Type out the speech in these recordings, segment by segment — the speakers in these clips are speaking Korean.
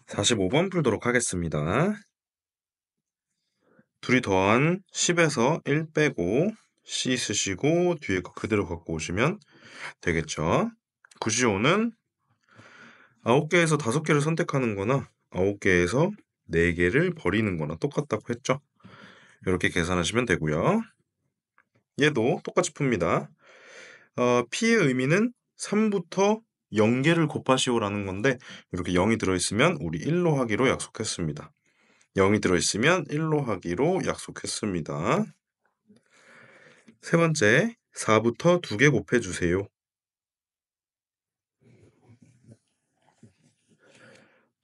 45번 풀도록 하겠습니다. 둘이 더한 10에서 1 빼고 C 쓰시고 뒤에 거 그대로 갖고 오시면 되겠죠. 구시오는 9개에서 5개를 선택하는 거나 9개에서 4개를 버리는 거나 똑같다고 했죠. 이렇게 계산하시면 되고요. 얘도 똑같이 풉니다. P의 의미는 3부터 0개를 곱하시오라는 건데 이렇게 0이 들어있으면 우리 1로 하기로 약속했습니다. 0이 들어있으면 1로 하기로 약속했습니다. 세 번째, 4부터 2개 곱해주세요.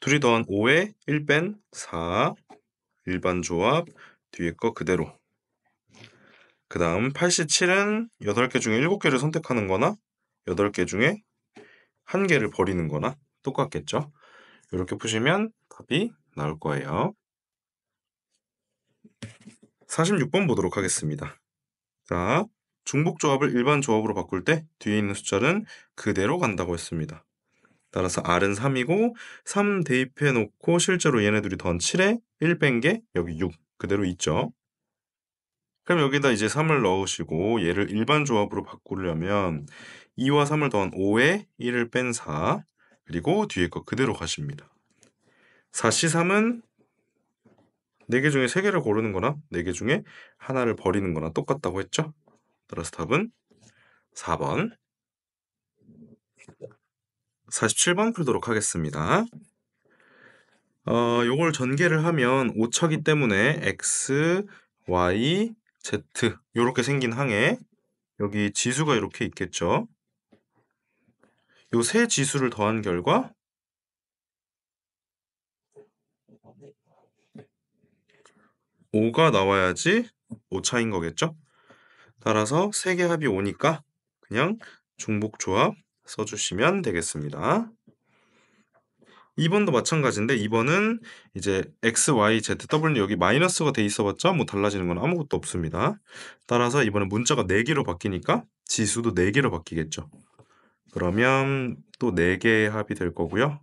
둘이 더한 5에 1 뺀 4, 일반 조합, 뒤에 거 그대로. 그 다음 87은 8개 중에 7개를 선택하는 거나 8개 중에 1개를 버리는 거나 똑같겠죠. 이렇게 푸시면 답이 나올 거예요. 46번 보도록 하겠습니다. 자, 중복조합을 일반 조합으로 바꿀 때 뒤에 있는 숫자는 그대로 간다고 했습니다. 따라서 R은 3이고 3 대입해 놓고 실제로 얘네들이 더한 7에 1 뺀 게 여기 6 그대로 있죠. 그럼 여기다 이제 3을 넣으시고 얘를 일반 조합으로 바꾸려면 2와 3을 더한 5에 1을 뺀 4 그리고 뒤에 거 그대로 가십니다. 4C3은 4개 중에 3개를 고르는 거나 4개 중에 하나를 버리는 거나 똑같다고 했죠. 따라서 답은 4번. 47번 풀도록 하겠습니다. 요걸 전개를 하면 오차기 때문에 x, y, z 요렇게 생긴 항에 여기 지수가 이렇게 있겠죠. 요 세 지수를 더한 결과 5가 나와야지 오차인 거겠죠. 따라서 세 개 합이 5니까 그냥 중복조합 써주시면 되겠습니다. 2번도 마찬가지인데 2번은 이제 x, y, z, w 여기 마이너스가 돼 있어봤자 뭐 달라지는 건 아무것도 없습니다. 따라서 이번엔 문자가 4개로 바뀌니까 지수도 4개로 바뀌겠죠. 그러면 또 4개의 합이 될 거고요.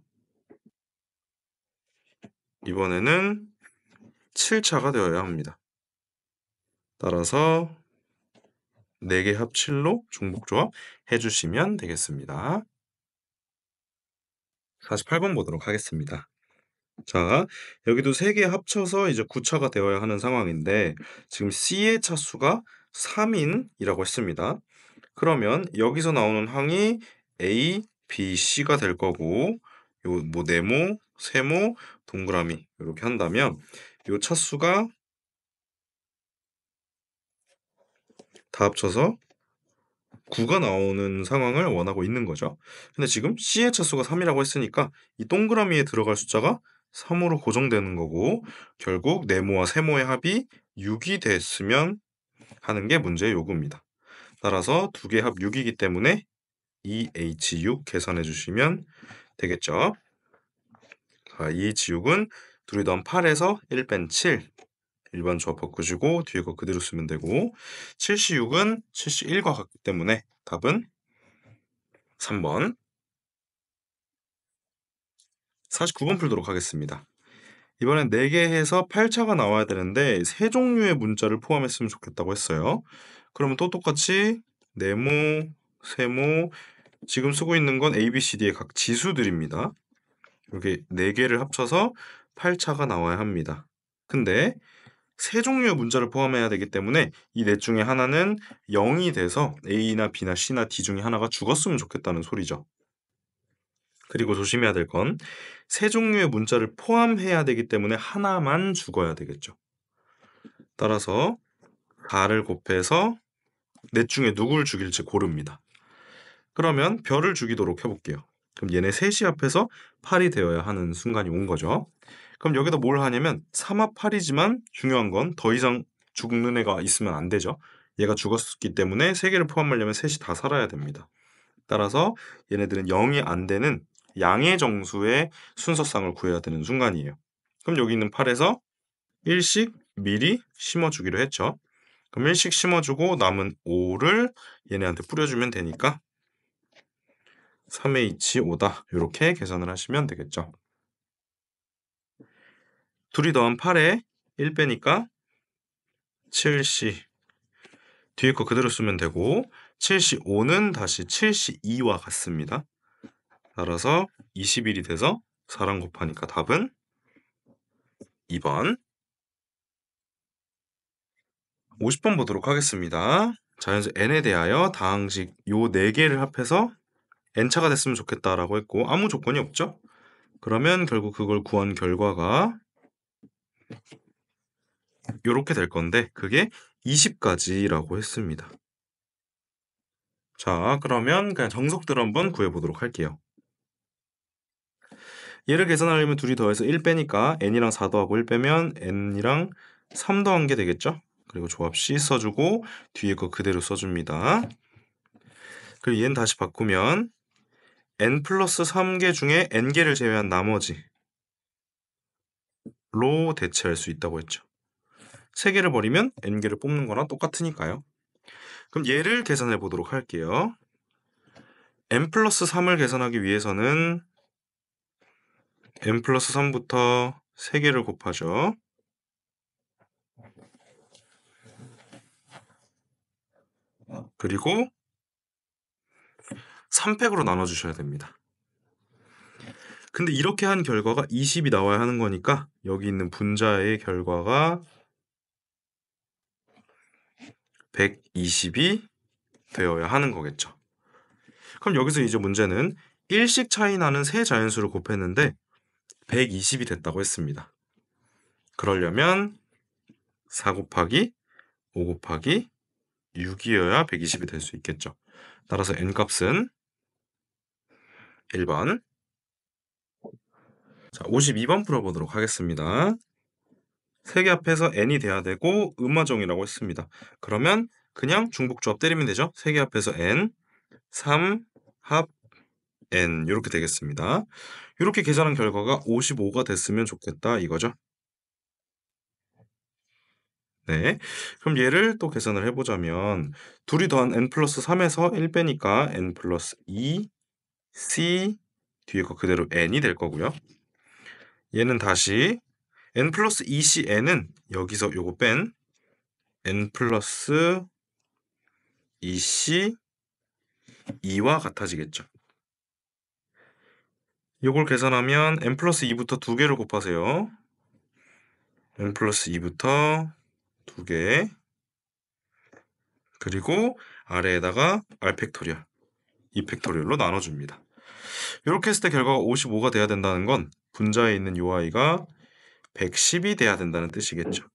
이번에는 7차가 되어야 합니다. 따라서 4개 합 7로 중복조합 해주시면 되겠습니다. 48번 보도록 하겠습니다. 자, 여기도 3개 합쳐서 이제 9차가 되어야 하는 상황인데 지금 C의 차수가 3인이라고 했습니다. 그러면 여기서 나오는 항이 A, B, C가 될 거고 요 뭐 네모, 세모, 동그라미 이렇게 한다면 요 차수가 다 합쳐서 9가 나오는 상황을 원하고 있는 거죠. 근데 지금 C의 차수가 3이라고 했으니까 이 동그라미에 들어갈 숫자가 3으로 고정되는 거고 결국 네모와 세모의 합이 6이 됐으면 하는 게 문제의 요구입니다. 따라서 두 개 합 6이기 때문에 EH6 계산해 주시면 되겠죠. 자, EH6은 둘이 더한 8에서 1 뺀 7 일반 조합 바꾸시고 뒤에 거 그대로 쓰면 되고 7C6은 7C1과 같기 때문에 답은 3번. 49번 풀도록 하겠습니다. 이번엔 4개 해서 8차가 나와야 되는데 세 종류의 문자를 포함했으면 좋겠다고 했어요. 그러면 또 똑같이 네모, 세모, 지금 쓰고 있는 건 A, B, C, D의 각 지수들입니다. 이렇게 4개를 합쳐서 8차가 나와야 합니다. 근데 세 종류의 문자를 포함해야 되기 때문에 이 넷 중에 하나는 0이 돼서 A나 B나 C나 D 중에 하나가 죽었으면 좋겠다는 소리죠. 그리고 조심해야 될 건 세 종류의 문자를 포함해야 되기 때문에 하나만 죽어야 되겠죠. 따라서 4를 곱해서 넷 중에 누구를 죽일지 고릅니다. 그러면 별을 죽이도록 해볼게요. 그럼 얘네 셋이 합해서 8이 되어야 하는 순간이 온 거죠. 그럼 여기다 뭘 하냐면 3합 8이지만 중요한 건 더 이상 죽는 애가 있으면 안 되죠. 얘가 죽었기 때문에 3개를 포함하려면 셋이 다 살아야 됩니다. 따라서 얘네들은 0이 안 되는 양의 정수의 순서상을 구해야 되는 순간이에요. 그럼 여기 있는 8에서 1씩 미리 심어주기로 했죠. 그럼 1씩 심어주고 남은 5를 얘네한테 뿌려주면 되니까 3H5다. 이렇게 계산을 하시면 되겠죠. 둘이 더한 8에 1 빼니까 7C. 뒤에 거 그대로 쓰면 되고 7C5는 다시 7C2와 같습니다. 따라서 21이 돼서 4랑 곱하니까 답은 2번. 50번 보도록 하겠습니다. 자연수 n에 대하여 다항식 요 4개를 합해서 n차가 됐으면 좋겠다라고 했고 아무 조건이 없죠? 그러면 결국 그걸 구한 결과가 요렇게 될 건데 그게 20가지라고 했습니다. 자, 그러면 그냥 정석대로 한번 구해보도록 할게요. 얘를 계산하려면 둘이 더해서 1 빼니까 n이랑 4 더하고 1 빼면 n이랑 3 더한 게 되겠죠? 그리고 조합 C 써주고 뒤에 거 그대로 써줍니다. 그리고 얘는 다시 바꾸면 n 플러스 3개 중에 n개를 제외한 나머지로 대체할 수 있다고 했죠. 3개를 버리면 n개를 뽑는 거랑 똑같으니까요. 그럼 얘를 계산해 보도록 할게요. n 플러스 3을 계산하기 위해서는 n 플러스 3부터 3개를 곱하죠. 그리고 3팩으로 나눠주셔야 됩니다. 근데 이렇게 한 결과가 20이 나와야 하는 거니까 여기 있는 분자의 결과가 120이 되어야 하는 거겠죠. 그럼 여기서 이제 문제는 1씩 차이 나는 세 자연수를 곱했는데 120이 됐다고 했습니다. 그러려면 4 곱하기 5 곱하기 6이어야 120이 될 수 있겠죠. 따라서 n값은 1번. 자, 52번 풀어보도록 하겠습니다. 3개 합해서 n이 돼야 되고 음화정이라고 했습니다. 그러면 그냥 중복조합 때리면 되죠. 3개 합해서 n, 3 합 n 이렇게 되겠습니다. 이렇게 계산한 결과가 55가 됐으면 좋겠다 이거죠. 네, 그럼 얘를 또 계산을 해보자면 둘이 더한 n 플러스 3에서 1 빼니까 n 플러스 2 c 뒤에 거 그대로 n이 될 거고요. 얘는 다시 n 플러스 2c n은 여기서 요거 뺀 n 플러스 2c 2와 같아지겠죠. 요걸 계산하면 n 플러스 2부터 2개를 곱하세요. n 플러스 2부터 2개 그리고 아래에다가 r 팩토리얼 2 팩토리얼로 나눠줍니다. 이렇게 했을 때 결과가 55가 돼야 된다는 건 분자에 있는 요 아이가 110이 돼야 된다는 뜻이겠죠.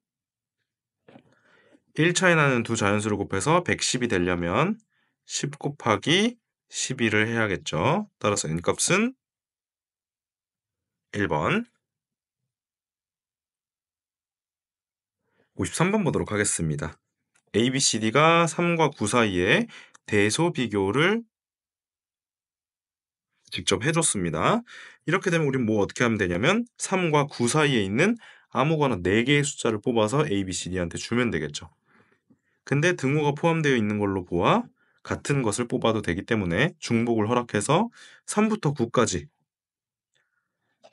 1 차이 나는 두 자연수를 곱해서 110이 되려면 10 곱하기 12를 해야겠죠. 따라서 n값은 1번. 53번 보도록 하겠습니다. A, B, C, D가 3과 9 사이에 대소 비교를 직접 해줬습니다. 이렇게 되면 우린 뭐 어떻게 하면 되냐면 3과 9 사이에 있는 아무거나 4개의 숫자를 뽑아서 A, B, C, D한테 주면 되겠죠. 근데 등호가 포함되어 있는 걸로 보아 같은 것을 뽑아도 되기 때문에 중복을 허락해서 3부터 9까지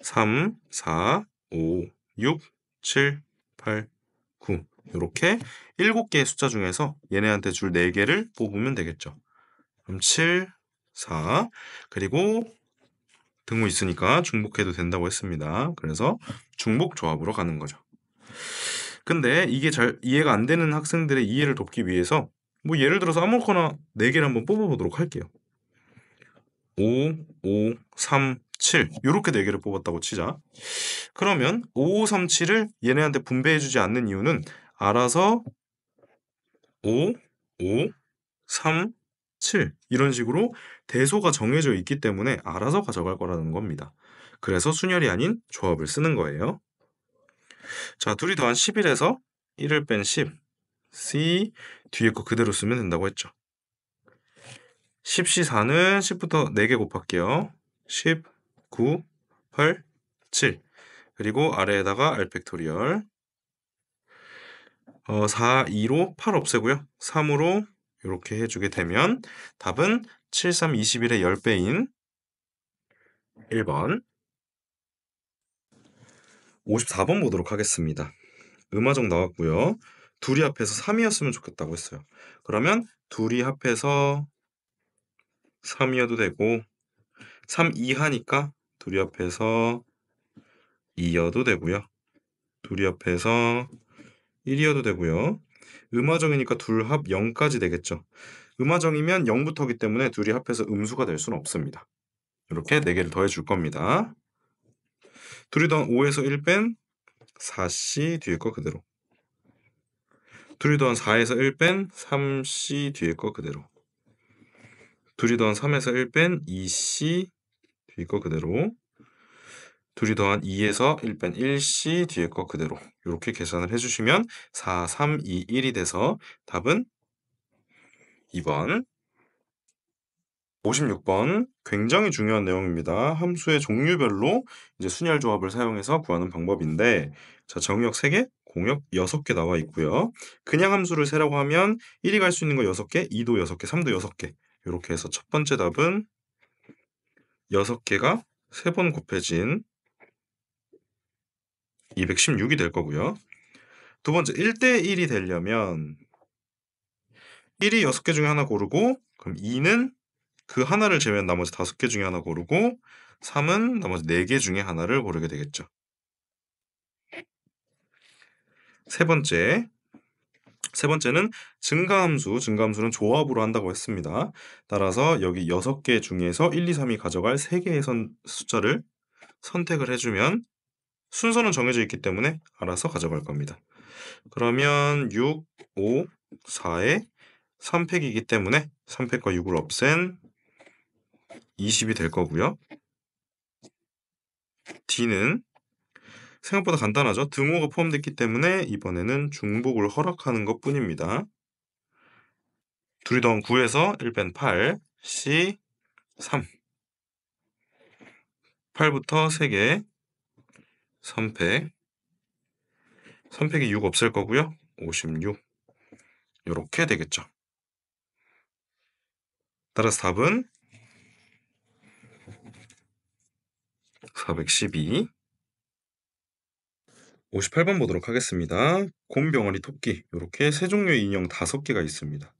3, 4, 5, 6, 7, 8, 9 이렇게 7개의 숫자 중에서 얘네한테 줄 4개를 뽑으면 되겠죠. 그럼 7, 4 그리고 등호 있으니까 중복해도 된다고 했습니다. 그래서 중복 조합으로 가는 거죠. 근데 이게 잘 이해가 안 되는 학생들의 이해를 돕기 위해서 뭐 예를 들어서 아무거나 4개를 한번 뽑아보도록 할게요. 5, 5, 3, 7 이렇게 4개를 뽑았다고 치자. 그러면 5, 5, 3, 7을 얘네한테 분배해주지 않는 이유는 알아서 5, 5, 3, 7 이런 식으로 대소가 정해져 있기 때문에 알아서 가져갈 거라는 겁니다. 그래서 순열이 아닌 조합을 쓰는 거예요. 자, 둘이 더한 11에서 1을 뺀 10 C 뒤에 거 그대로 쓰면 된다고 했죠. 10C4는 10부터 4개 곱할게요. 10, 9, 8, 7 그리고 아래에다가 R 팩토리얼 4, 2로 8 없애고요. 3으로 이렇게 해주게 되면 답은 7, 3, 21의 10배인 1번. 54번 보도록 하겠습니다. 음화정 나왔고요. 둘이 합해서 3이었으면 좋겠다고 했어요. 그러면 둘이 합해서 3이어도 되고 3 이하니까 둘이 합해서 2여도 되고요. 둘이 합해서 1이어도 되고요. 음화정이니까 둘 합 0까지 되겠죠. 음화정이면 0부터기 때문에 둘이 합해서 음수가 될 수는 없습니다. 이렇게 4개를 더해 줄 겁니다. 둘이 더한 5에서 1 뺀 4c 뒤에 거 그대로. 둘이 더한 4에서 1 뺀 3c 뒤에 거 그대로. 둘이 더한 3에서 1 뺀 2c 뒤에 거 그대로. 둘이 더한 2에서 1 뺀 1c 뒤에 거 그대로. 이렇게 계산을 해주시면 4, 3, 2, 1이 돼서 답은 2번. 56번 굉장히 중요한 내용입니다. 함수의 종류별로 이제 순열 조합을 사용해서 구하는 방법인데, 자, 정의역 3개, 공역 6개 나와 있고요. 그냥 함수를 세라고 하면 1이 갈 수 있는 거 6개, 2도 6개, 3도 6개. 이렇게 해서 첫 번째 답은 6개가 3번 곱해진 216이 될 거고요. 두 번째 1대 1이 되려면 1이 6개 중에 하나 고르고, 그럼 2는 그 하나를 제외한 나머지 5개 중에 하나 고르고, 3은 나머지 4개 중에 하나를 고르게 되겠죠. 세 번째는 증가함수는 조합으로 한다고 했습니다. 따라서 여기 6개 중에서 1, 2, 3이 가져갈 3개의 숫자를 선택을 해주면 순서는 정해져 있기 때문에 알아서 가져갈 겁니다. 그러면 6, 5, 4에 3팩이기 때문에 3팩과 6을 없앤 20이 될 거고요. D는 생각보다 간단하죠. 등호가 포함됐기 때문에 이번에는 중복을 허락하는 것 뿐입니다. 둘이 더한 9에서 1 뺀 8, C 3. 8부터 3개, 3팩. 3팩이 6 없앨 거고요. 56. 이렇게 되겠죠. 따라서 답은 412. 58번 보도록 하겠습니다. 곰, 병아리, 토끼 이렇게 세 종류의 인형 5개가 있습니다.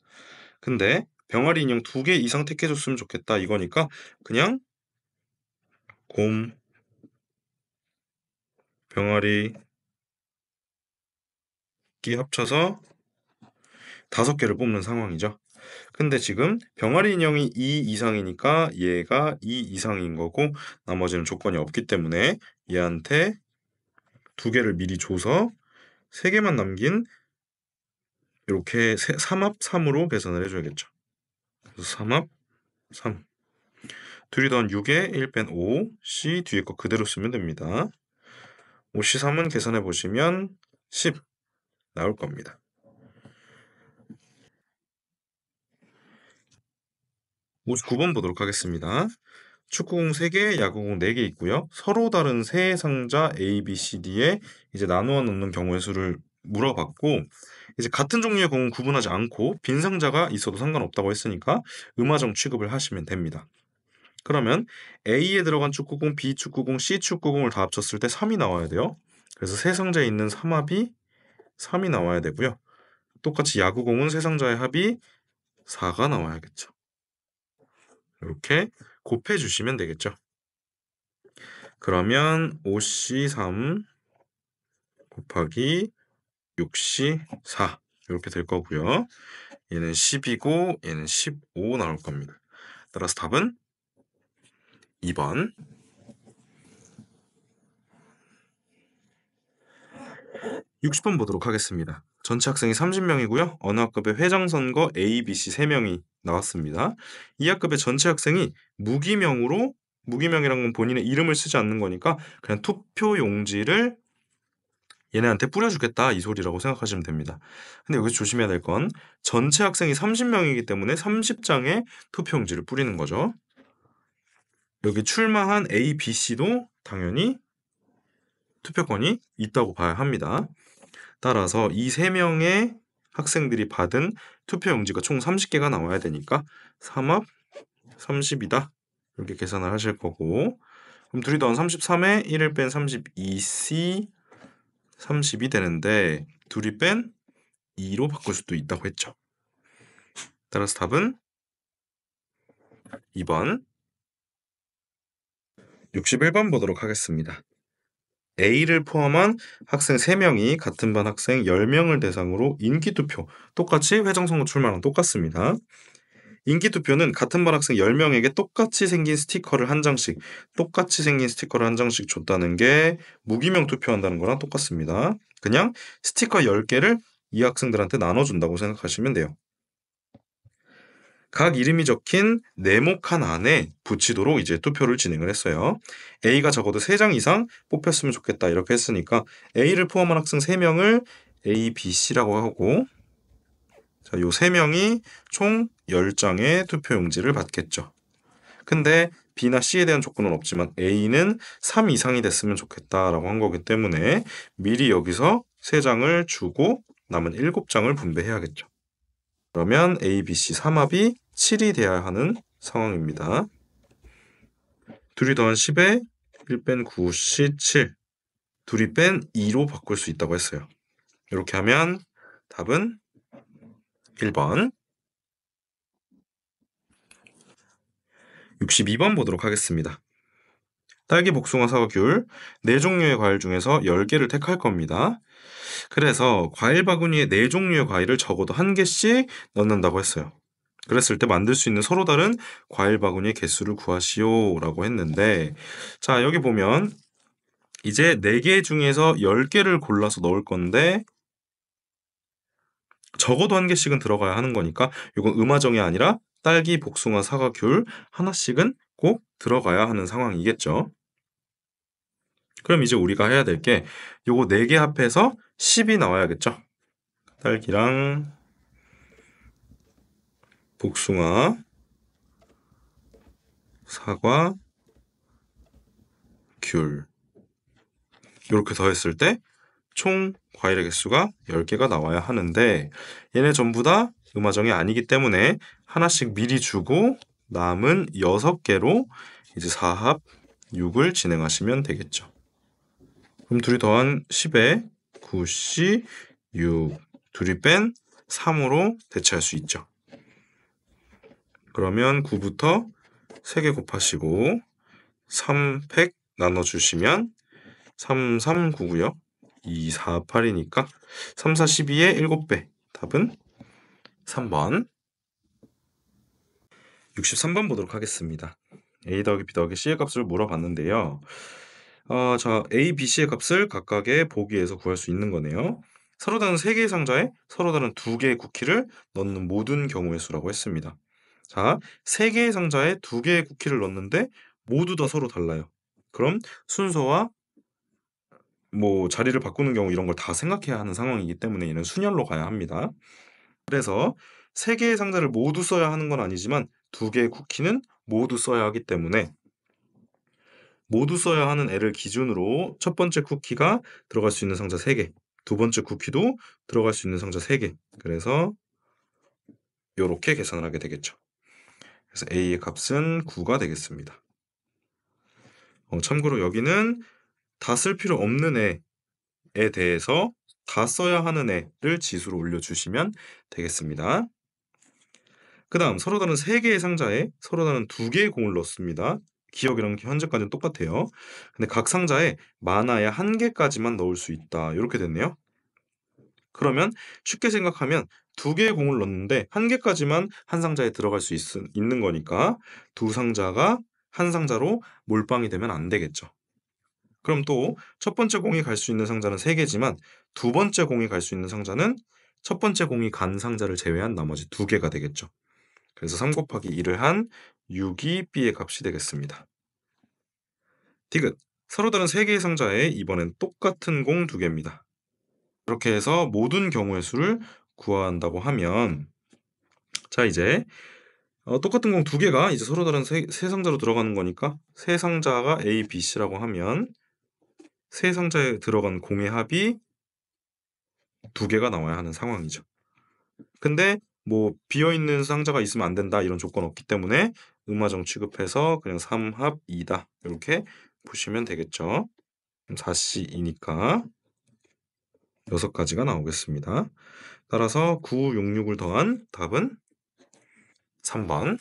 근데 병아리 인형 2개 이상 택해줬으면 좋겠다 이거니까 그냥 곰, 병아리, 토끼 합쳐서 5개를 뽑는 상황이죠. 근데 지금 병아리 인형이 2 이상이니까 얘가 2 이상인 거고 나머지는 조건이 없기 때문에 얘한테 2개를 미리 줘서 3개만 남긴 이렇게 3합 3으로 계산을 해줘야겠죠. 그래서 3합 3. 둘이 더한 6에 1 뺀 5, C 뒤에 거 그대로 쓰면 됩니다. 5C3은 계산해 보시면 10 나올 겁니다. 59번 보도록 하겠습니다. 축구공 3개, 야구공 4개 있고요. 서로 다른 세 상자 A, B, C, D에 이제 나누어 놓는 경우의 수를 물어봤고, 이제 같은 종류의 공은 구분하지 않고 빈 상자가 있어도 상관없다고 했으니까 음화정 취급을 하시면 됩니다. 그러면 A에 들어간 축구공, B 축구공, C 축구공을 다 합쳤을 때 3이 나와야 돼요. 그래서 세 상자에 있는 3합이 3이 나와야 되고요. 똑같이 야구공은 세 상자의 합이 4가 나와야겠죠. 이렇게 곱해 주시면 되겠죠. 그러면 5C3 곱하기 6C4 이렇게 될 거고요. 얘는 10이고 얘는 15 나올 겁니다. 따라서 답은 2번. 60번 보도록 하겠습니다. 전체 학생이 30명이고요. 어느 학급의 회장 선거 A, B, C 3명이 나왔습니다. 이 학급의 전체 학생이 무기명이란 건 본인의 이름을 쓰지 않는 거니까 그냥 투표 용지를 얘네한테 뿌려주겠다 이 소리라고 생각하시면 됩니다. 근데 여기서 조심해야 될 건 전체 학생이 30명이기 때문에 30장의 투표 용지를 뿌리는 거죠. 여기 출마한 A, B, C도 당연히 투표권이 있다고 봐야 합니다. 따라서 이 3명의 학생들이 받은 투표 용지가 총 30개가 나와야 되니까 3합 30이다. 이렇게 계산을 하실 거고, 그럼 둘이 더한 33에 1을 뺀 32C 30이 되는데 둘이 뺀 2로 바꿀 수도 있다고 했죠. 따라서 답은 2번. 61번 보도록 하겠습니다. A를 포함한 학생 3명이 같은 반 학생 10명을 대상으로 인기투표, 똑같이 회정선거 출마랑 똑같습니다. 인기투표는 같은 반 학생 10명에게 똑같이 생긴 스티커를 한 장씩 줬다는 게 무기명 투표한다는 거랑 똑같습니다. 그냥 스티커 10개를 이 학생들한테 나눠준다고 생각하시면 돼요. 각 이름이 적힌 네모 칸 안에 붙이도록 이제 투표를 진행을 했어요. A가 적어도 3장 이상 뽑혔으면 좋겠다 이렇게 했으니까 A를 포함한 학생 3명을 A, B, C라고 하고, 자, 요 3명이 총 10장의 투표용지를 받겠죠. 근데 B나 C에 대한 조건은 없지만 A는 3 이상이 됐으면 좋겠다라고 한 거기 때문에 미리 여기서 3장을 주고 남은 7장을 분배해야겠죠. 그러면 A, B, C 3합이 7이 돼야 하는 상황입니다. 둘이 더한 10에 1 뺀 9, C 7. 둘이 뺀 2로 바꿀 수 있다고 했어요. 이렇게 하면 답은 1번. 62번 보도록 하겠습니다. 딸기, 복숭아, 사과, 귤 4종류의 과일 중에서 10개를 택할 겁니다. 그래서 과일 바구니에 4종류의 과일을 적어도 1개씩 넣는다고 했어요. 그랬을 때 만들 수 있는 서로 다른 과일 바구니의 개수를 구하시오 라고 했는데, 자, 여기 보면 이제 4개 중에서 10개를 골라서 넣을 건데 적어도 1개씩은 들어가야 하는 거니까 이건 음화정이 아니라 딸기, 복숭아, 사과, 귤 하나씩은 꼭 들어가야 하는 상황이겠죠. 그럼 이제 우리가 해야 될 게 요거 4개 합해서 10이 나와야겠죠. 딸기랑 복숭아, 사과, 귤 이렇게 더했을 때 총 과일의 개수가 10개가 나와야 하는데 얘네 전부 다 음화정이 아니기 때문에 하나씩 미리 주고 남은 6개로 이제 4합 6을 진행하시면 되겠죠. 그럼 둘이 더한 10에 9C 6 둘이 뺀 3으로 대체할 수 있죠. 그러면 9부터 3개 곱하시고 3팩 나눠주시면 3, 3, 9고요. 2, 4, 8이니까 3, 4, 12의 7배. 답은 3번. 63번 보도록 하겠습니다. A 더하기 B 더하기 C의 값을 물어봤는데요. 자, A, B, C의 값을 각각의 보기에서 구할 수 있는 거네요. 서로 다른 3개의 상자에 서로 다른 2개의 쿠키를 넣는 모든 경우의 수라고 했습니다. 자, 3개의 상자에 2개의 쿠키를 넣는데 모두 다 서로 달라요. 그럼 순서와 뭐 자리를 바꾸는 경우 이런 걸 다 생각해야 하는 상황이기 때문에 얘는 순열로 가야 합니다. 그래서 3개의 상자를 모두 써야 하는 건 아니지만 2개의 쿠키는 모두 써야 하기 때문에 모두 써야 하는 애를 기준으로 첫 번째 쿠키가 들어갈 수 있는 상자 3개, 두 번째 쿠키도 들어갈 수 있는 상자 3개. 그래서 이렇게 계산을 하게 되겠죠. 그래서 A의 값은 9가 되겠습니다. 참고로 여기는 다 쓸 필요 없는 애에 대해서 다 써야 하는 애를 지수로 올려주시면 되겠습니다. 그 다음 서로 다른 3개의 상자에 서로 다른 2개의 공을 넣습니다. 기억이랑 현재까지는 똑같아요. 근데 각 상자에 많아야 1개까지만 넣을 수 있다. 이렇게 됐네요. 그러면 쉽게 생각하면 2개의 공을 넣는데 1개까지만 한 상자에 들어갈 수 있는 거니까 두 상자가 한 상자로 몰빵이 되면 안 되겠죠. 그럼 또 첫 번째 공이 갈 수 있는 상자는 3개지만 두 번째 공이 갈 수 있는 상자는 첫 번째 공이 간 상자를 제외한 나머지 2개가 되겠죠. 그래서 3 곱하기 2를 한 6이 B의 값이 되겠습니다. 디귿. 서로 다른 3개의 상자에 이번엔 똑같은 공 2개입니다. 이렇게 해서 모든 경우의 수를 구한다고 하면, 자, 이제 똑같은 공 2개가 이제 서로 다른 세 상자로 들어가는 거니까 세 상자가 A, B, C라고 하면 세 상자에 들어간 공의 합이 2개가 나와야 하는 상황이죠. 근데 뭐 비어있는 상자가 있으면 안 된다 이런 조건 없기 때문에 음화정 취급해서 그냥 3합 2다 이렇게 보시면 되겠죠. 4C이니까 6가지가 나오겠습니다. 따라서 9, 6, 6을 더한 답은 3번.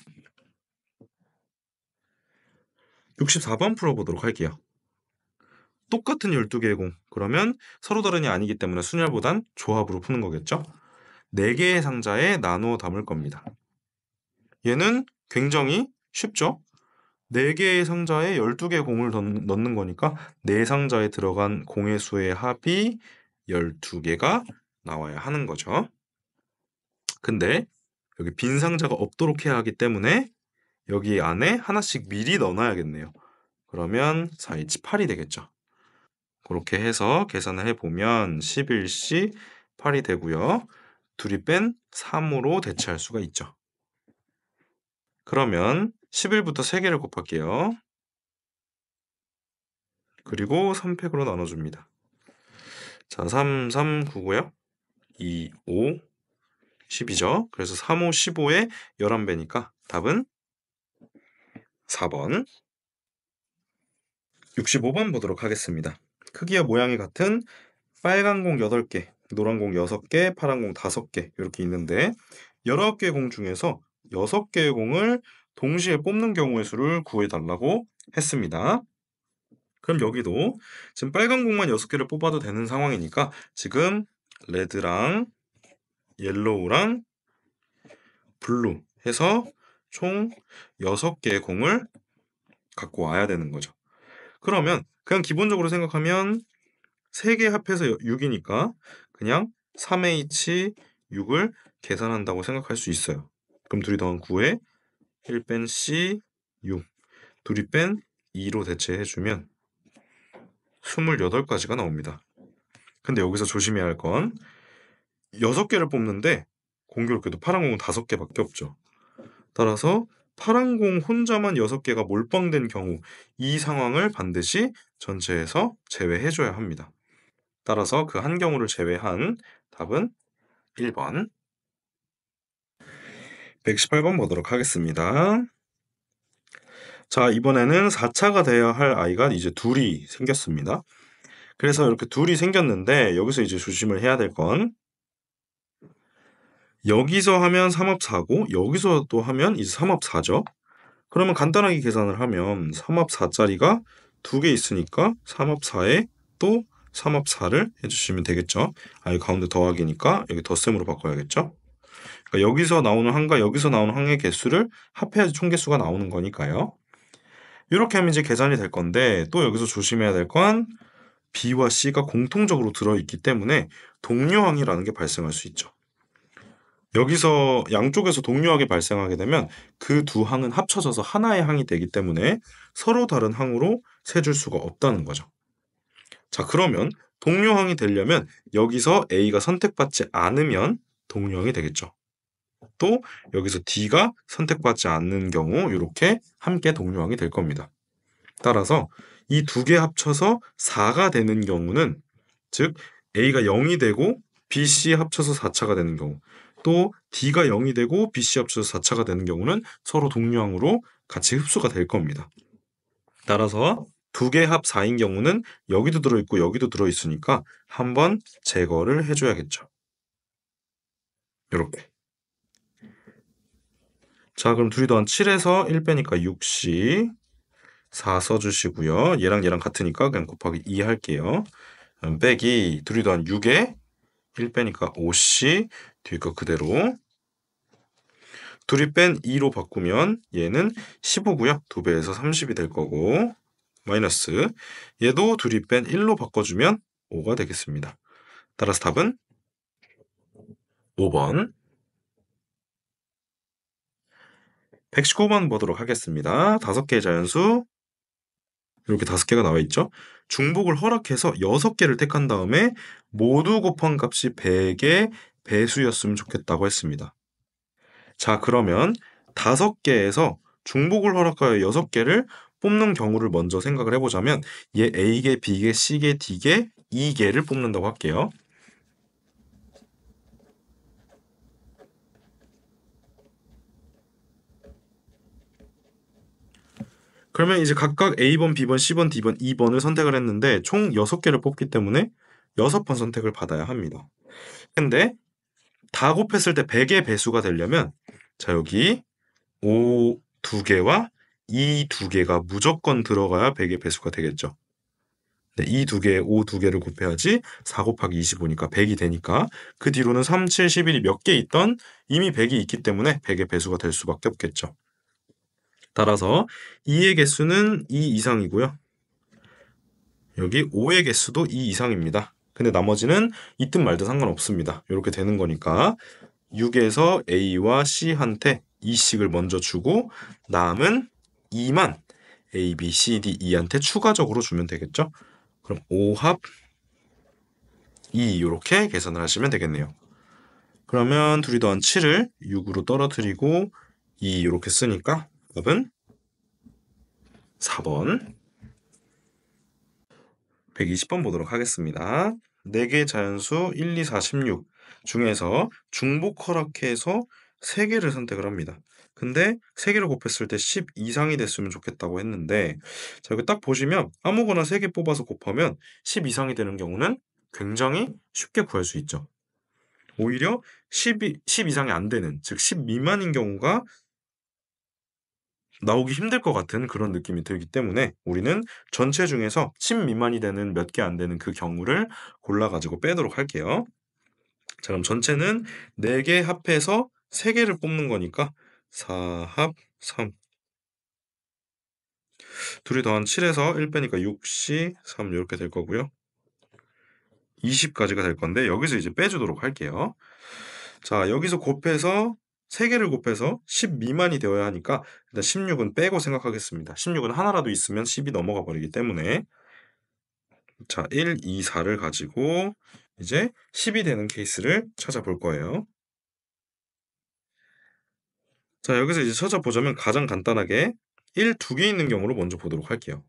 64번 풀어보도록 할게요. 똑같은 12개의 공. 그러면 서로 다른이 아니기 때문에 순열보단 조합으로 푸는 거겠죠? 4개의 상자에 나누어 담을 겁니다. 얘는 굉장히 쉽죠? 4개의 상자에 12개의 공을 넣는 거니까 4상자에 들어간 공의 수의 합이 12개가 나와야 하는 거죠. 근데 여기 빈 상자가 없도록 해야 하기 때문에 여기 안에 하나씩 미리 넣어놔야겠네요. 그러면 4, 8이 되겠죠. 그렇게 해서 계산을 해보면 11시 8이 되고요. 둘이 뺀 3으로 대체할 수가 있죠. 그러면 11부터 3개를 곱할게요. 그리고 3팩으로 나눠줍니다. 자, 3, 3, 9고요. 2, 5, 10이죠. 그래서 3, 5, 15에 11배니까 답은 4번. 65번 보도록 하겠습니다. 크기와 모양이 같은 빨간 공 8개, 노란 공 6개, 파란 공 5개 이렇게 있는데 19개의 공 중에서 6개의 공을 동시에 뽑는 경우의 수를 구해달라고 했습니다. 그럼 여기도 지금 빨간 공만 6개를 뽑아도 되는 상황이니까 지금 레드랑 옐로우랑 블루 해서 총 6개의 공을 갖고 와야 되는 거죠. 그러면 그냥 기본적으로 생각하면 3개 합해서 6이니까 그냥 3H 6을 계산한다고 생각할 수 있어요. 그럼 둘이 더한 9에 1 뺀 C 6 둘이 뺀 2로 대체해주면 28가지가 나옵니다. 근데 여기서 조심해야 할 건 6개를 뽑는데 공교롭게도 파란 공은 5개밖에 없죠. 따라서 파란 공 혼자만 6개가 몰빵된 경우 이 상황을 반드시 전체에서 제외해줘야 합니다. 따라서 그 한 경우를 제외한 답은 1번. 118번 보도록 하겠습니다. 자, 이번에는 4차가 되어야 할 아이가 이제 둘이 생겼습니다. 그래서 이렇게 둘이 생겼는데 여기서 이제 조심을 해야 될 건 여기서 하면 3합 4고 여기서 또 하면 이제 3합 4죠. 그러면 간단하게 계산을 하면 3합 4짜리가 2개 있으니까 3합 4에 또 3합 4를 해주시면 되겠죠. 아이 가운데 더하기니까 여기 덧셈으로 바꿔야겠죠. 그러니까 여기서 나오는 항과 여기서 나오는 항의 개수를 합해야지 총개수가 나오는 거니까요. 이렇게 하면 이제 계산이 될 건데 또 여기서 조심해야 될 건 B와 C가 공통적으로 들어있기 때문에 동료항이라는 게 발생할 수 있죠. 여기서 양쪽에서 동료하게 발생하게 되면 그 두 항은 합쳐져서 하나의 항이 되기 때문에 서로 다른 항으로 세줄 수가 없다는 거죠. 자, 그러면 동료항이 되려면 여기서 A가 선택받지 않으면 동료항이 되겠죠. 또 여기서 D가 선택받지 않는 경우 이렇게 함께 동료항이 될 겁니다. 따라서 이 두 개 합쳐서 4가 되는 경우는 즉 A가 0이 되고 BC 합쳐서 4차가 되는 경우 또 D가 0이 되고 BC 합쳐서 4차가 되는 경우는 서로 동료항으로 같이 흡수가 될 겁니다. 따라서 두 개 합 4인 경우는 여기도 들어있고 여기도 들어있으니까 한번 제거를 해줘야겠죠. 이렇게. 자, 그럼 둘이 더한 7에서 1 빼니까 6C 4 써주시고요. 얘랑 얘랑 같으니까 그냥 곱하기 2 할게요. 빼기 둘이 더한 6에 1 빼니까 5C 뒤에 거 그대로 둘이 뺀 2로 바꾸면 얘는 15고요. 2배에서 30이 될 거고 마이너스 얘도 둘이 뺀 1로 바꿔주면 5가 되겠습니다. 따라서 답은 5번. 119번 보도록 하겠습니다. 5개의 자연수 이렇게 5개가 나와 있죠. 중복을 허락해서 6개를 택한 다음에 모두 곱한 값이 100의 배수였으면 좋겠다고 했습니다. 자, 그러면 5개에서 중복을 허락하여 6개를 뽑는 경우를 먼저 생각을 해보자면 얘 A개, B개, C개, D개, E개를 뽑는다고 할게요. 그러면 이제 각각 A번, B번, C번, D번, E번을 선택을 했는데 총 6개를 뽑기 때문에 6번 선택을 받아야 합니다. 근데 다 곱했을 때 100의 배수가 되려면 자 여기 5 2개와 2 2개가 무조건 들어가야 100의 배수가 되겠죠. 네, 2 2개, 5 2개를 곱해야지 4 곱하기 25니까 100이 되니까 그 뒤로는 3, 7, 11이 몇 개 있던 이미 100이 있기 때문에 100의 배수가 될 수밖에 없겠죠. 따라서 2의 개수는 2 이상이고요. 여기 5의 개수도 2 이상입니다. 근데 나머지는 있든 말든 상관없습니다. 이렇게 되는 거니까 6에서 A와 C한테 2씩을 먼저 주고 남은 2만 A, B, C, D, E한테 추가적으로 주면 되겠죠? 그럼 5합 2 이렇게 계산을 하시면 되겠네요. 그러면 둘이 더한 7을 6으로 떨어뜨리고 2 이렇게 쓰니까 답은 4번 120번 보도록 하겠습니다. 4개 자연수 1, 2, 4, 16 중에서 중복 허락해서 3개를 선택을 합니다. 근데 3개를 곱했을 때 10 이상이 됐으면 좋겠다고 했는데 자 여기 딱 보시면 아무거나 3개 뽑아서 곱하면 10 이상이 되는 경우는 굉장히 쉽게 구할 수 있죠. 오히려 10 이상이 안 되는 즉 10 미만인 경우가 나오기 힘들 것 같은 그런 느낌이 들기 때문에 우리는 전체 중에서 10 미만이 되는 몇 개 안 되는 그 경우를 골라 가지고 빼도록 할게요. 자 그럼 전체는 4개 합해서 3개를 뽑는 거니까 4합 3 둘이 더한 7에서 1 빼니까 6C 3 이렇게 될 거고요. 20까지가 될 건데 여기서 이제 빼주도록 할게요. 자 여기서 곱해서 3개를 곱해서 10 미만이 되어야 하니까 일단 16은 빼고 생각하겠습니다. 16은 하나라도 있으면 10이 넘어가 버리기 때문에 자 1, 2, 4를 가지고 이제 10이 되는 케이스를 찾아볼 거예요. 자 여기서 이제 찾아보자면 가장 간단하게 1, 2개 있는 경우로 먼저 보도록 할게요.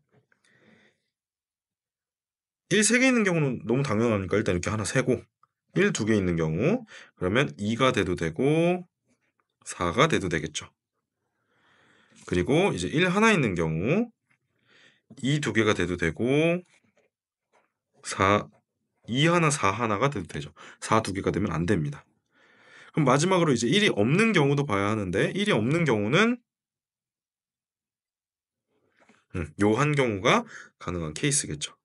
1, 3개 있는 경우는 너무 당연하니까 일단 이렇게 하나 세고 1, 2개 있는 경우 그러면 2가 돼도 되고 4가 돼도 되겠죠. 그리고 이제 1 하나 있는 경우 2 2개가 돼도 되고 4 2 하나 4 하나가 돼도 되죠. 4 2개가 되면 안 됩니다. 그럼 마지막으로 이제 1이 없는 경우도 봐야 하는데 1이 없는 경우는 요 한 경우가 가능한 케이스겠죠.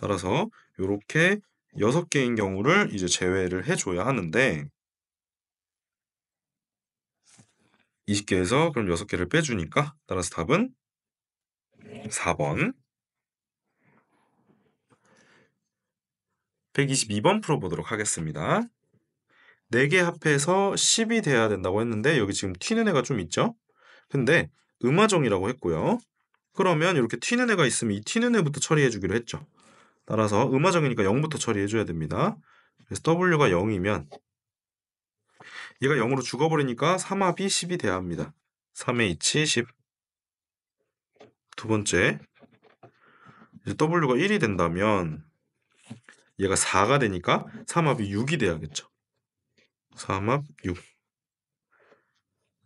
따라서 요렇게 6개인 경우를 이제 제외를 해 줘야 하는데 20개에서 그럼 6개를 빼 주니까 따라서 답은 4번 122번 풀어 보도록 하겠습니다. 4개 합해서 10이 돼야 된다고 했는데 여기 지금 튀는 애가 좀 있죠? 근데 음화정이라고 했고요. 그러면 이렇게 튀는 애가 있으면 이 튀는 애부터 처리해 주기로 했죠. 따라서 음화정이니까 0부터 처리해 줘야 됩니다. 그래서 W가 0이면 얘가 0으로 죽어버리니까 3합이 10이 돼야 합니다. 3의 이치 10. 두 번째 이제 W가 1이 된다면 얘가 4가 되니까 3합이 6이 돼야겠죠. 3합 6.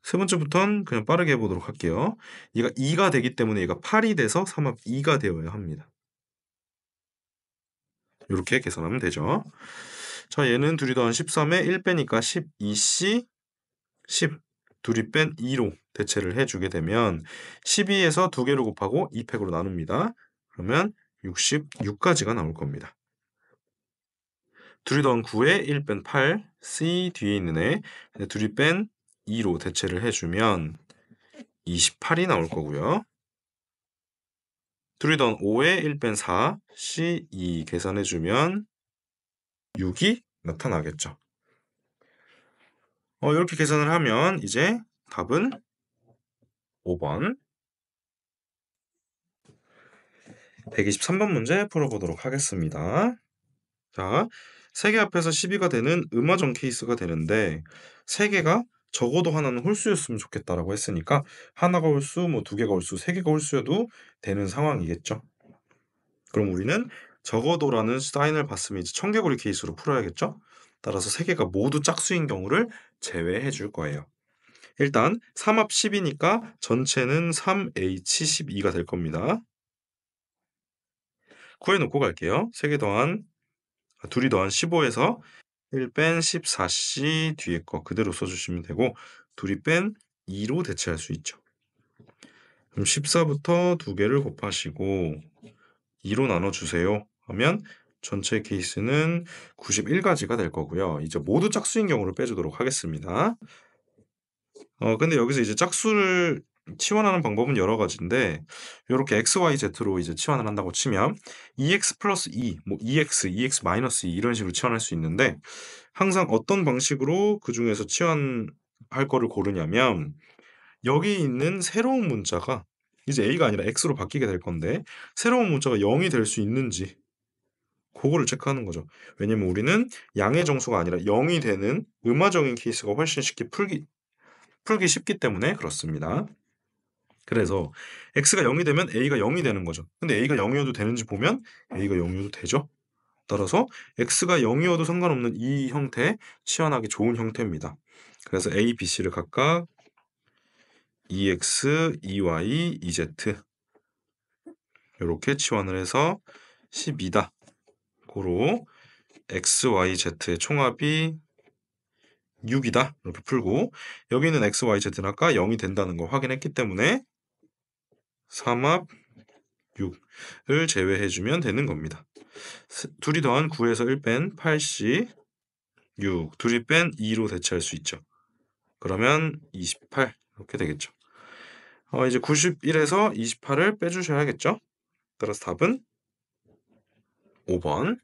세 번째부터는 그냥 빠르게 해보도록 할게요. 얘가 2가 되기 때문에 얘가 8이 돼서 3합 2가 되어야 합니다. 이렇게 계산하면 되죠. 자, 얘는 둘이 더한 13에 1 빼니까 12C 10 둘이 뺀 2로 대체를 해주게 되면 12에서 2개를 곱하고 2팩으로 나눕니다. 그러면 66까지가 나올 겁니다. 둘이 더한 9에 1 뺀 8 C 뒤에 있는 애 둘이 뺀 2로 대체를 해주면 28이 나올 거고요. 둘이 더한 5에 1 뺀 4 C 2 계산해주면 6이 나타나겠죠. 이렇게 계산을 하면 이제 답은 5번 123번 문제 풀어보도록 하겠습니다. 자, 3개 합해서 12가 되는 음화정 케이스가 되는데 3개가 적어도 하나는 홀수였으면 좋겠다라고 했으니까 하나가 홀수, 뭐 2개가 홀수, 3개가 홀수여도 되는 상황이겠죠. 그럼 우리는 적어도라는 사인을 봤으면 이제 청개구리 케이스로 풀어야겠죠. 따라서 3개가 모두 짝수인 경우를 제외해 줄 거예요. 일단 3합 10이니까 전체는 3H12가 될 겁니다. 구해놓고 갈게요. 3개 더한 둘이 더한 15에서 1 뺀 14c 뒤에 거 그대로 써주시면 되고 둘이 뺀 2로 대체할 수 있죠. 그럼 14부터 2개를 곱하시고 2로 나눠주세요 하면 전체 케이스는 91가지가 될 거고요. 이제 모두 짝수인 경우를 빼주도록 하겠습니다. 근데 여기서 이제 짝수를 치환하는 방법은 여러 가지인데 요렇게 x, y, z로 이제 치환을 한다고 치면 2x 플러스 2, 뭐 2x, 2x 마이너스 2 이런 식으로 치환할 수 있는데 항상 어떤 방식으로 그 중에서 치환할 거를 고르냐면 여기 있는 새로운 문자가 이제 a가 아니라 x로 바뀌게 될 건데 새로운 문자가 0이 될 수 있는지 그거를 체크하는 거죠. 왜냐면 우리는 양의 정수가 아니라 0이 되는 음화적인 케이스가 훨씬 쉽게 풀기 쉽기 때문에 그렇습니다. 그래서 x가 0이 되면 a가 0이 되는 거죠. 근데 a가 0이어도 되는지 보면 a가 0이어도 되죠. 따라서 x가 0이어도 상관없는 이 형태, 치환하기 좋은 형태입니다. 그래서 a, b, c를 각각 2x, 2y, 2z 이렇게 치환을 해서 12다. 고로 x, y, z의 총합이 6이다. 이렇게 풀고 여기 있는 x, y, z는 아까 0이 된다는 거 확인했기 때문에 3합 6을 제외해주면 되는 겁니다. 둘이 더한 9에서 1 뺀 8c 6 둘이 뺀 2로 대체할 수 있죠. 그러면 28 이렇게 되겠죠. 이제 91에서 28을 빼주셔야겠죠. 따라서 답은 5번.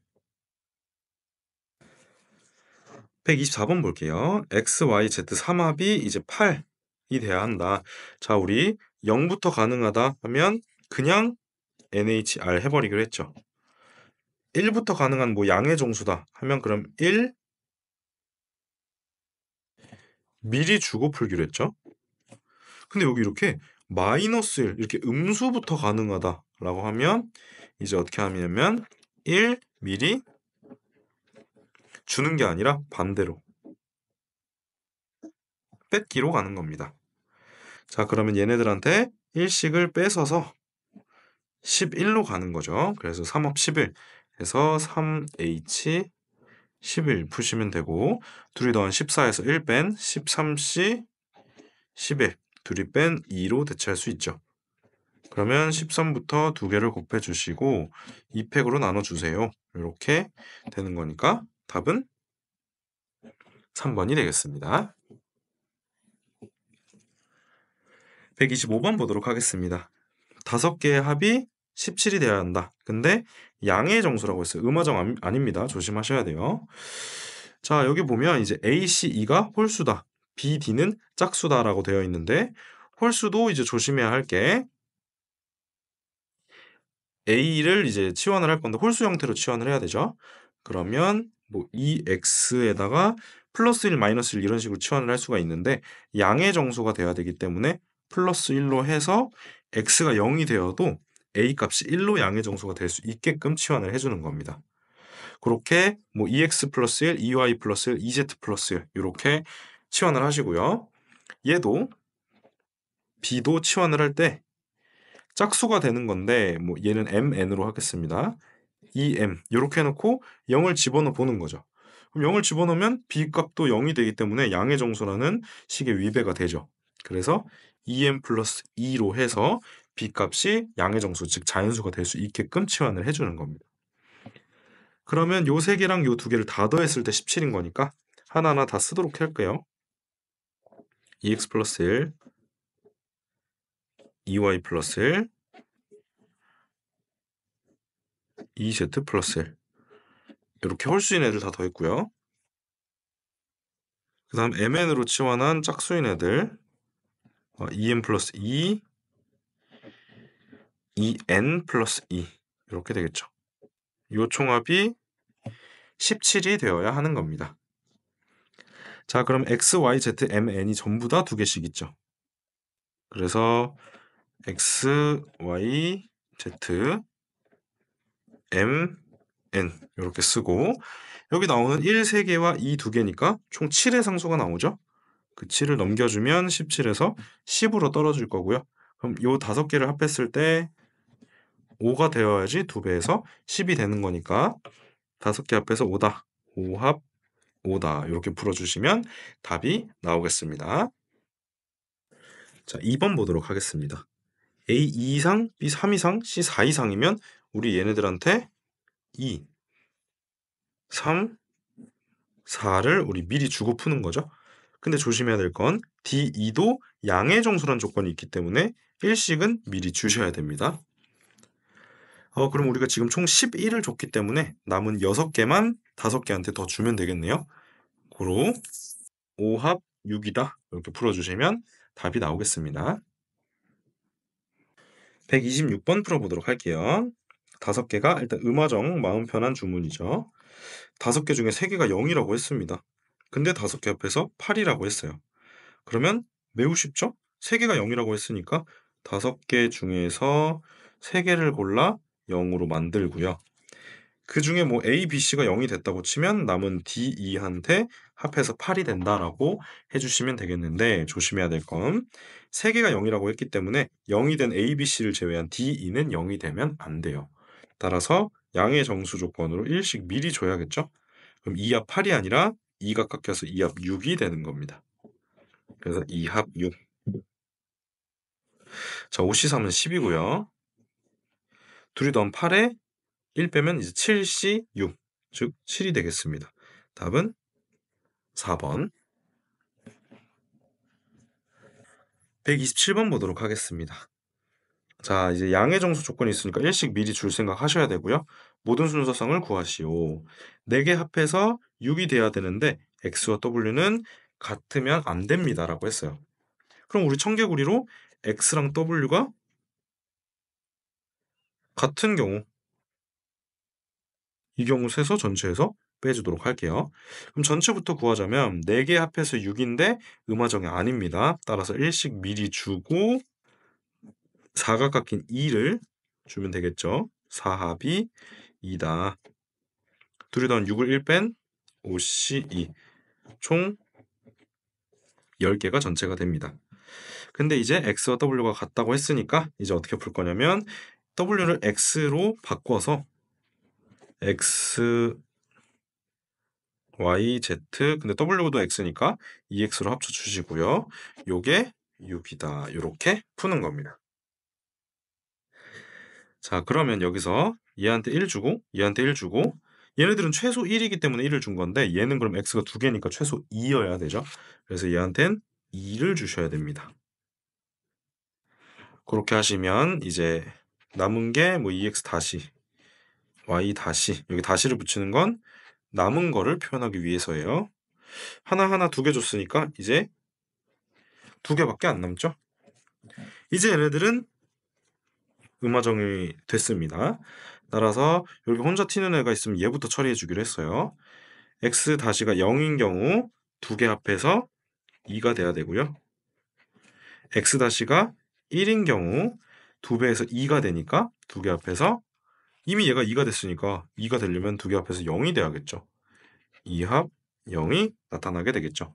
124번 볼게요. x, y, z 3합이 이제 8이 돼야 한다. 자, 우리 0부터 가능하다 하면 그냥 NHR 해버리기로 했죠. 1부터 가능한 뭐 양의 정수다 하면 그럼 1 미리 주고 풀기로 했죠. 근데 여기 이렇게 마이너스 1 이렇게 음수부터 가능하다라고 하면 이제 어떻게 하냐면 1 미리 주는 게 아니라 반대로 뺏기로 가는 겁니다. 자, 그러면 얘네들한테 1씩을 뺏어서 11로 가는 거죠. 그래서 3합 11 해서 3h 11 푸시면 되고 둘이 더한 14에서 1 뺀 13c 11 둘이 뺀 2로 대체할 수 있죠. 그러면 13부터 2개를 곱해 주시고 2팩으로 나눠주세요. 이렇게 되는 거니까 답은 3번이 되겠습니다. 125번 보도록 하겠습니다. 5개의 합이 17이 되어야 한다. 근데 양의 정수라고 했어요. 음화정 아닙니다. 조심하셔야 돼요. 자, 여기 보면 이제 A, C, E가 홀수다. B, D는 짝수다라고 되어 있는데 홀수도 이제 조심해야 할 게 A를 이제 치환을 할 건데 홀수 형태로 치환을 해야 되죠. 그러면 뭐 2x에다가 플러스 1, 마이너스 1 이런 식으로 치환을 할 수가 있는데 양의 정수가 돼야 되기 때문에 플러스 1로 해서 x가 0이 되어도 a 값이 1로 양의 정수가 될 수 있게끔 치환을 해주는 겁니다. 그렇게 뭐 2x 플러스 1, 2y 플러스 1, 2z 플러스 1 이렇게 치환을 하시고요. 얘도 b도 치환을 할 때 짝수가 되는 건데 뭐 얘는 mn으로 하겠습니다. 2m 이렇게 해놓고 0을 집어넣어 보는 거죠. 그럼 0을 집어넣으면 b값도 0이 되기 때문에 양의 정수라는 식의 위배가 되죠. 그래서 2m 플러스 2로 해서 b값이 양의 정수 즉 자연수가 될 수 있게끔 치환을 해주는 겁니다. 그러면 요 세 개랑 요 두 개를 다 더했을 때 17인 거니까 하나하나 다 쓰도록 할게요. 2x 플러스 1 2y 플러스 1 2z 플러스 1 이렇게 홀수인 애들 다 더했고요. 그 다음 mn으로 치환한 짝수인 애들 2n 플러스 2 2n 플러스 2 이렇게 되겠죠. 이 총합이 17이 되어야 하는 겁니다. 자, 그럼 x, y, z, m, n이 전부 다 2개씩 있죠. 그래서 x, y, z, m, n 이렇게 쓰고 여기 나오는 1, 3개와 2, 2개니까 총 7의 상수가 나오죠. 그 7을 넘겨주면 17에서 10으로 떨어질 거고요. 그럼 요 5개를 합했을 때 5가 되어야지 2배에서 10이 되는 거니까 5개 합해서 5다. 5합 5다. 이렇게 풀어주시면 답이 나오겠습니다. 자, 2번 보도록 하겠습니다. A 2 이상, B 3 이상, C 4 이상이면 우리 얘네들한테 2, 3, 4를 우리 미리 주고 푸는 거죠. 근데 조심해야 될 건 D2도 양의 정수란 조건이 있기 때문에 1씩은 미리 주셔야 됩니다. 그럼 우리가 지금 총 11을 줬기 때문에 남은 6개만 5개한테 더 주면 되겠네요. 고로 5합 6이다. 이렇게 풀어주시면 답이 나오겠습니다. 126번 풀어보도록 할게요. 5개가 일단 음화정 마음 편한 주문이죠. 5개 중에 3개가 0이라고 했습니다. 근데 5개 합해서 8이라고 했어요. 그러면 매우 쉽죠? 3개가 0이라고 했으니까 5개 중에서 3개를 골라 0으로 만들고요. 그 중에 뭐 A, B, C가 0이 됐다고 치면 남은 D, E한테 합해서 8이 된다라고 해주시면 되겠는데 조심해야 될 건 3개가 0이라고 했기 때문에 0이 된 A, B, C를 제외한 D, E는 0이 되면 안 돼요. 따라서 양의 정수 조건으로 1씩 미리 줘야겠죠? 그럼 2합 8이 아니라 2가 깎여서 2합 6이 되는 겁니다. 그래서 2합 6. 자, 5C3은 10이고요. 둘이 더하면 8에 1 빼면 이제 7C6, 즉 7이 되겠습니다. 답은 4번. 127번 보도록 하겠습니다. 자, 이제 양의 정수 조건이 있으니까 1씩 미리 줄 생각 하셔야 되고요. 모든 순서상을 구하시오. 4개 합해서 6이 돼야 되는데 X와 W는 같으면 안 됩니다라고 했어요. 그럼 우리 청개구리로 X랑 W가 같은 경우 이 경우 세서 전체에서 빼주도록 할게요. 그럼 전체부터 구하자면 4개 합해서 6인데 음화정이 아닙니다. 따라서 1씩 미리 주고 4가 깎인 2를 주면 되겠죠. 4합이 2다. 둘이 더한 6을 1 뺀 5C2. 총 10개가 전체가 됩니다. 근데 이제 X와 W가 같다고 했으니까 이제 어떻게 풀 거냐면 W를 X로 바꿔서 X, Y, Z, 근데 W도 X니까 2X로 합쳐주시고요. 요게 6이다. 이렇게 푸는 겁니다. 자, 그러면 여기서 얘한테 1 주고 얘한테 1 주고 얘네들은 최소 1이기 때문에 1을 준 건데 얘는 그럼 X가 2개니까 최소 2여야 되죠. 그래서 얘한텐 2를 주셔야 됩니다. 그렇게 하시면 이제 남은 게 뭐 2X 다시 Y 다시 여기 다시를 붙이는 건 남은 거를 표현하기 위해서예요. 하나하나 2개 줬으니까 이제 2개밖에 안 남죠. 이제 얘네들은 음화정이 됐습니다. 따라서 여기 혼자 튀는 애가 있으면 얘부터 처리해 주기로 했어요. x 다시가 0인 경우 2개 합해서 2가 돼야 되고요. x 다시가 1인 경우 2배에서 2가 되니까 2개 합해서 이미 얘가 2가 됐으니까 2가 되려면 2개 합해서 0이 돼야겠죠. 2합 0이 나타나게 되겠죠.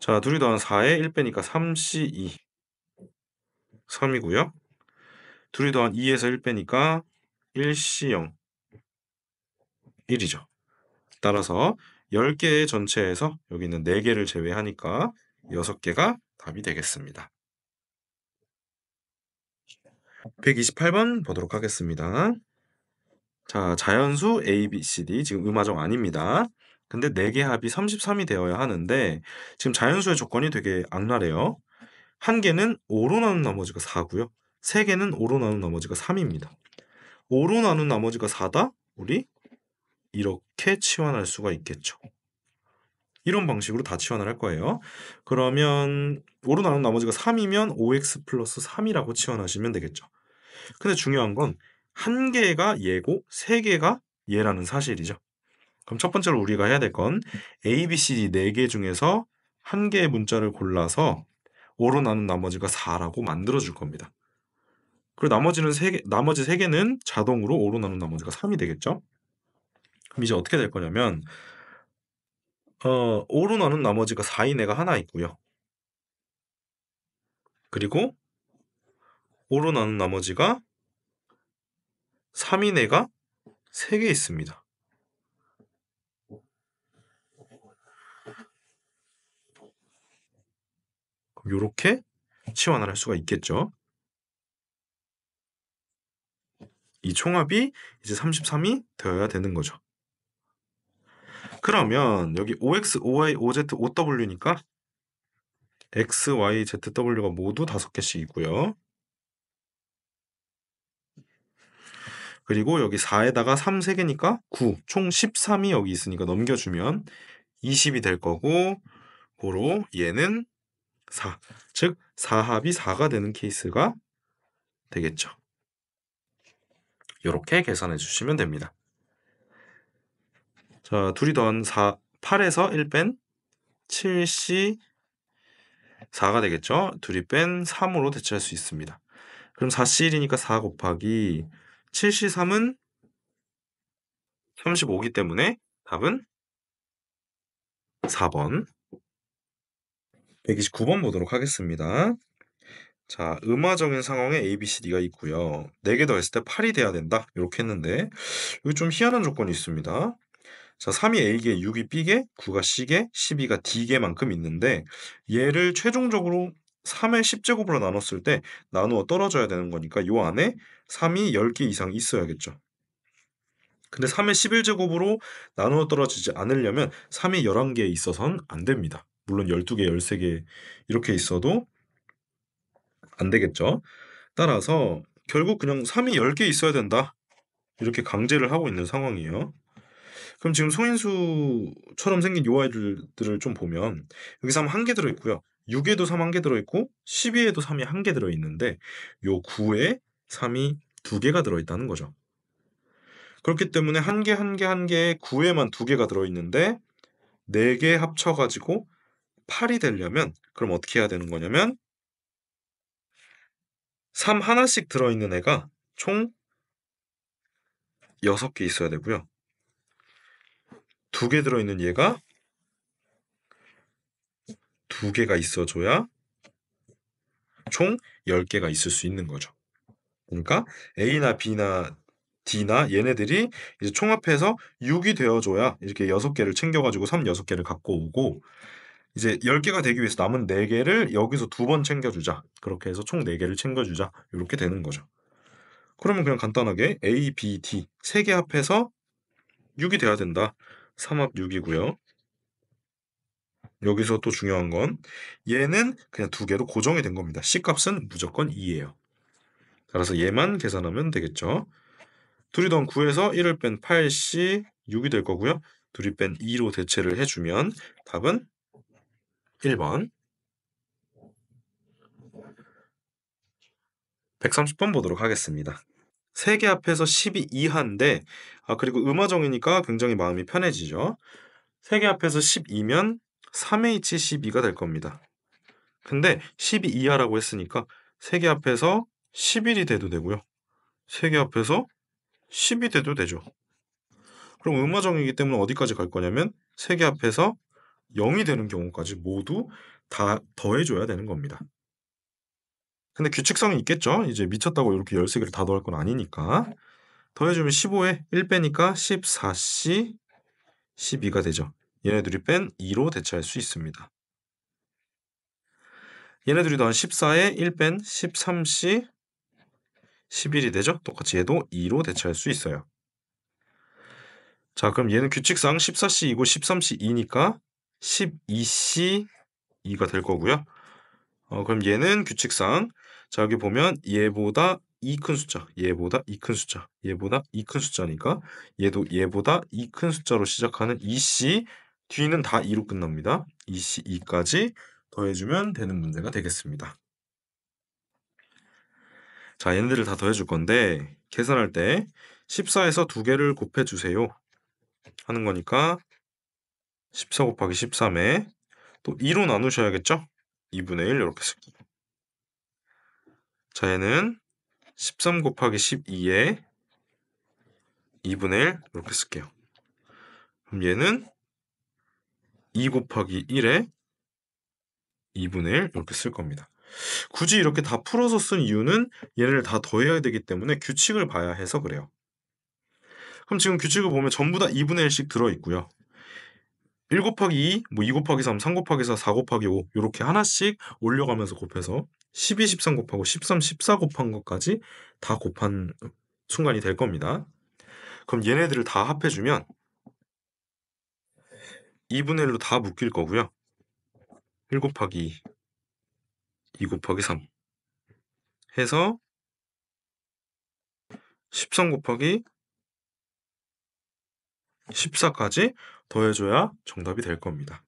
자, 둘이 더한 4에 1 빼니까 3C2 3이고요. 둘이 더한 2에서 1 빼니까 1C0 1이죠. 따라서 10개의 전체에서 여기는 4개를 제외하니까 6개가 답이 되겠습니다. 128번 보도록 하겠습니다. 자, 자연수 A, B, C, D 지금 음화정 아닙니다. 근데 4개 합이 33이 되어야 하는데 지금 자연수의 조건이 되게 악랄해요. 한 개는 5로 나눈 나머지가 4고요. 3개는 5로 나눈 나머지가 3입니다. 5로 나눈 나머지가 4다? 우리 이렇게 치환할 수가 있겠죠. 이런 방식으로 다 치환을 할 거예요. 그러면 5로 나눈 나머지가 3이면 5x 플러스 3이라고 치환하시면 되겠죠. 근데 중요한 건 한 개가 얘고 3개가 얘라는 사실이죠. 그럼 첫 번째로 우리가 해야 될 건 A, B, C, D 4개 중에서 한 개의 문자를 골라서 5로 나눈 나머지가 4라고 만들어 줄 겁니다. 그리고 나머지 3개는 자동으로 5로 나눈 나머지가 3이 되겠죠. 그럼 이제 어떻게 될 거냐면 5로 나눈 나머지가 4인 애가 하나 있고요. 그리고 5로 나눈 나머지가 3인 애가 3개 있습니다. 그럼 요렇게 치환을 할 수가 있겠죠. 이 총합이 이제 33이 되어야 되는 거죠. 그러면 여기 OX, OY, OZ, OW니까 X, Y, Z, W가 모두 5개씩이고요. 그리고 여기 4에다가 3 3개니까 9, 총 13이 여기 있으니까 넘겨주면 20이 될 거고, 고로 얘는 4, 즉 4합이 4가 되는 케이스가 되겠죠. 이렇게 계산해 주시면 됩니다. 자, 둘이 더한 4, 8에서 1 뺀 7C 4가 되겠죠. 둘이 뺀 3으로 대체할 수 있습니다. 그럼 4C1이니까 4 곱하기 7C3은 35기 때문에 답은 4번. 129번 보도록 하겠습니다. 자, 음화적인 상황에 A, B, C, D가 있고요. 4개 더했을 때 8이 돼야 된다. 이렇게 했는데 여기 좀 희한한 조건이 있습니다. 자, 3이 A개, 6이 B개, 9가 C개, 12가 D개만큼 있는데 얘를 최종적으로 3의 10제곱으로 나눴을 때 나누어 떨어져야 되는 거니까 요 안에 3이 10개 이상 있어야겠죠. 근데 3의 11제곱으로 나누어 떨어지지 않으려면 3이 11개에 있어서는 안 됩니다. 물론 12개, 13개 이렇게 있어도 안 되겠죠. 따라서 결국 그냥 3이 10개 있어야 된다. 이렇게 강제를 하고 있는 상황이에요. 그럼 지금 소인수처럼 생긴 요 아이들을 좀 보면 여기 3 한 개 들어있고요. 6에도 3 한 개 들어있고 12에도 3이 한 개 들어있는데 요 9에 3이 2개가 들어있다는 거죠. 그렇기 때문에 한 개 한 개 한 개에 9에만 2개가 들어있는데 4개 합쳐가지고 8이 되려면 그럼 어떻게 해야 되는 거냐면 3 하나씩 들어있는 애가 총 6개 있어야 되고요. 2개 들어있는 얘가 2개가 있어줘야 총 10개가 있을 수 있는 거죠. 그러니까 A나 B나 D나 얘네들이 이제 총합해서 6이 되어줘야 이렇게 6개를 챙겨가지고 6개를 갖고 오고 이제 10개가 되기 위해서 남은 4개를 여기서 2번 챙겨주자. 그렇게 해서 총 4개를 챙겨주자. 이렇게 되는 거죠. 그러면 그냥 간단하게 A, B, D 3개 합해서 6이 돼야 된다. 3합 6이고요. 여기서 또 중요한 건 얘는 그냥 2개로 고정이 된 겁니다. C값은 무조건 2예요. 따라서 얘만 계산하면 되겠죠. 둘이 더한 9에서 1을 뺀 8C 6이 될 거고요. 둘이 뺀 2로 대체를 해주면 답은 1번. 130번 보도록 하겠습니다. 3개 합해서 10이 이하인데 그리고 음화정이니까 굉장히 마음이 편해지죠. 3개 합해서 12면 3H12가 될 겁니다. 근데 12 이하라고 했으니까 3개 합해서 11이 돼도 되고요. 3개 합해서 10이 돼도 되죠. 그럼 음화정이기 때문에 어디까지 갈 거냐면 3개 합해서 0이 되는 경우까지 모두 다 더해줘야 되는 겁니다. 근데 규칙성이 있겠죠. 이제 미쳤다고 이렇게 13개를 다 더할 건 아니니까. 더해주면 15에 1 빼니까 14C 12가 되죠. 얘네들이 뺀 2로 대체할 수 있습니다. 얘네들이 더한 14에 1 뺀 13C 11이 되죠. 똑같이 얘도 2로 대체할 수 있어요. 자, 그럼 얘는 규칙상 14C2고 13C 2니까 12C 2가 될 거고요. 그럼 얘는 규칙상 자 여기 보면 얘보다 2 큰 숫자, 얘보다 2 큰 숫자, 얘보다 2 큰 숫자니까 얘도 얘보다 2 큰 숫자로 시작하는 2C 뒤는 다 2로 끝납니다. 2C 2까지 더해주면 되는 문제가 되겠습니다. 자, 얘네들을 다 더해줄 건데 계산할 때 14에서 2개를 곱해주세요 하는 거니까 14 곱하기 13에 또 2로 나누셔야겠죠? 2분의 1 이렇게 쓸게요. 자, 얘는 13 곱하기 12에 2분의 1 이렇게 쓸게요. 그럼 얘는 2 곱하기 1에 2분의 1 이렇게 쓸 겁니다. 굳이 이렇게 다 풀어서 쓴 이유는 얘를 다 더해야 되기 때문에 규칙을 봐야 해서 그래요. 그럼 지금 규칙을 보면 전부 다 2분의 1씩 들어있고요. 1 곱하기 2, 뭐 2 곱하기 3, 3 곱하기 4, 4 곱하기 5 요렇게 하나씩 올려가면서 곱해서 12, 13 곱하고 13, 14 곱한 것까지 다 곱한 순간이 될 겁니다. 그럼 얘네들을 다 합해주면 2분의 1로 다 묶일 거고요. 1 곱하기 2, 2 곱하기 3 해서 13 곱하기 14까지 더해줘야 정답이 될 겁니다.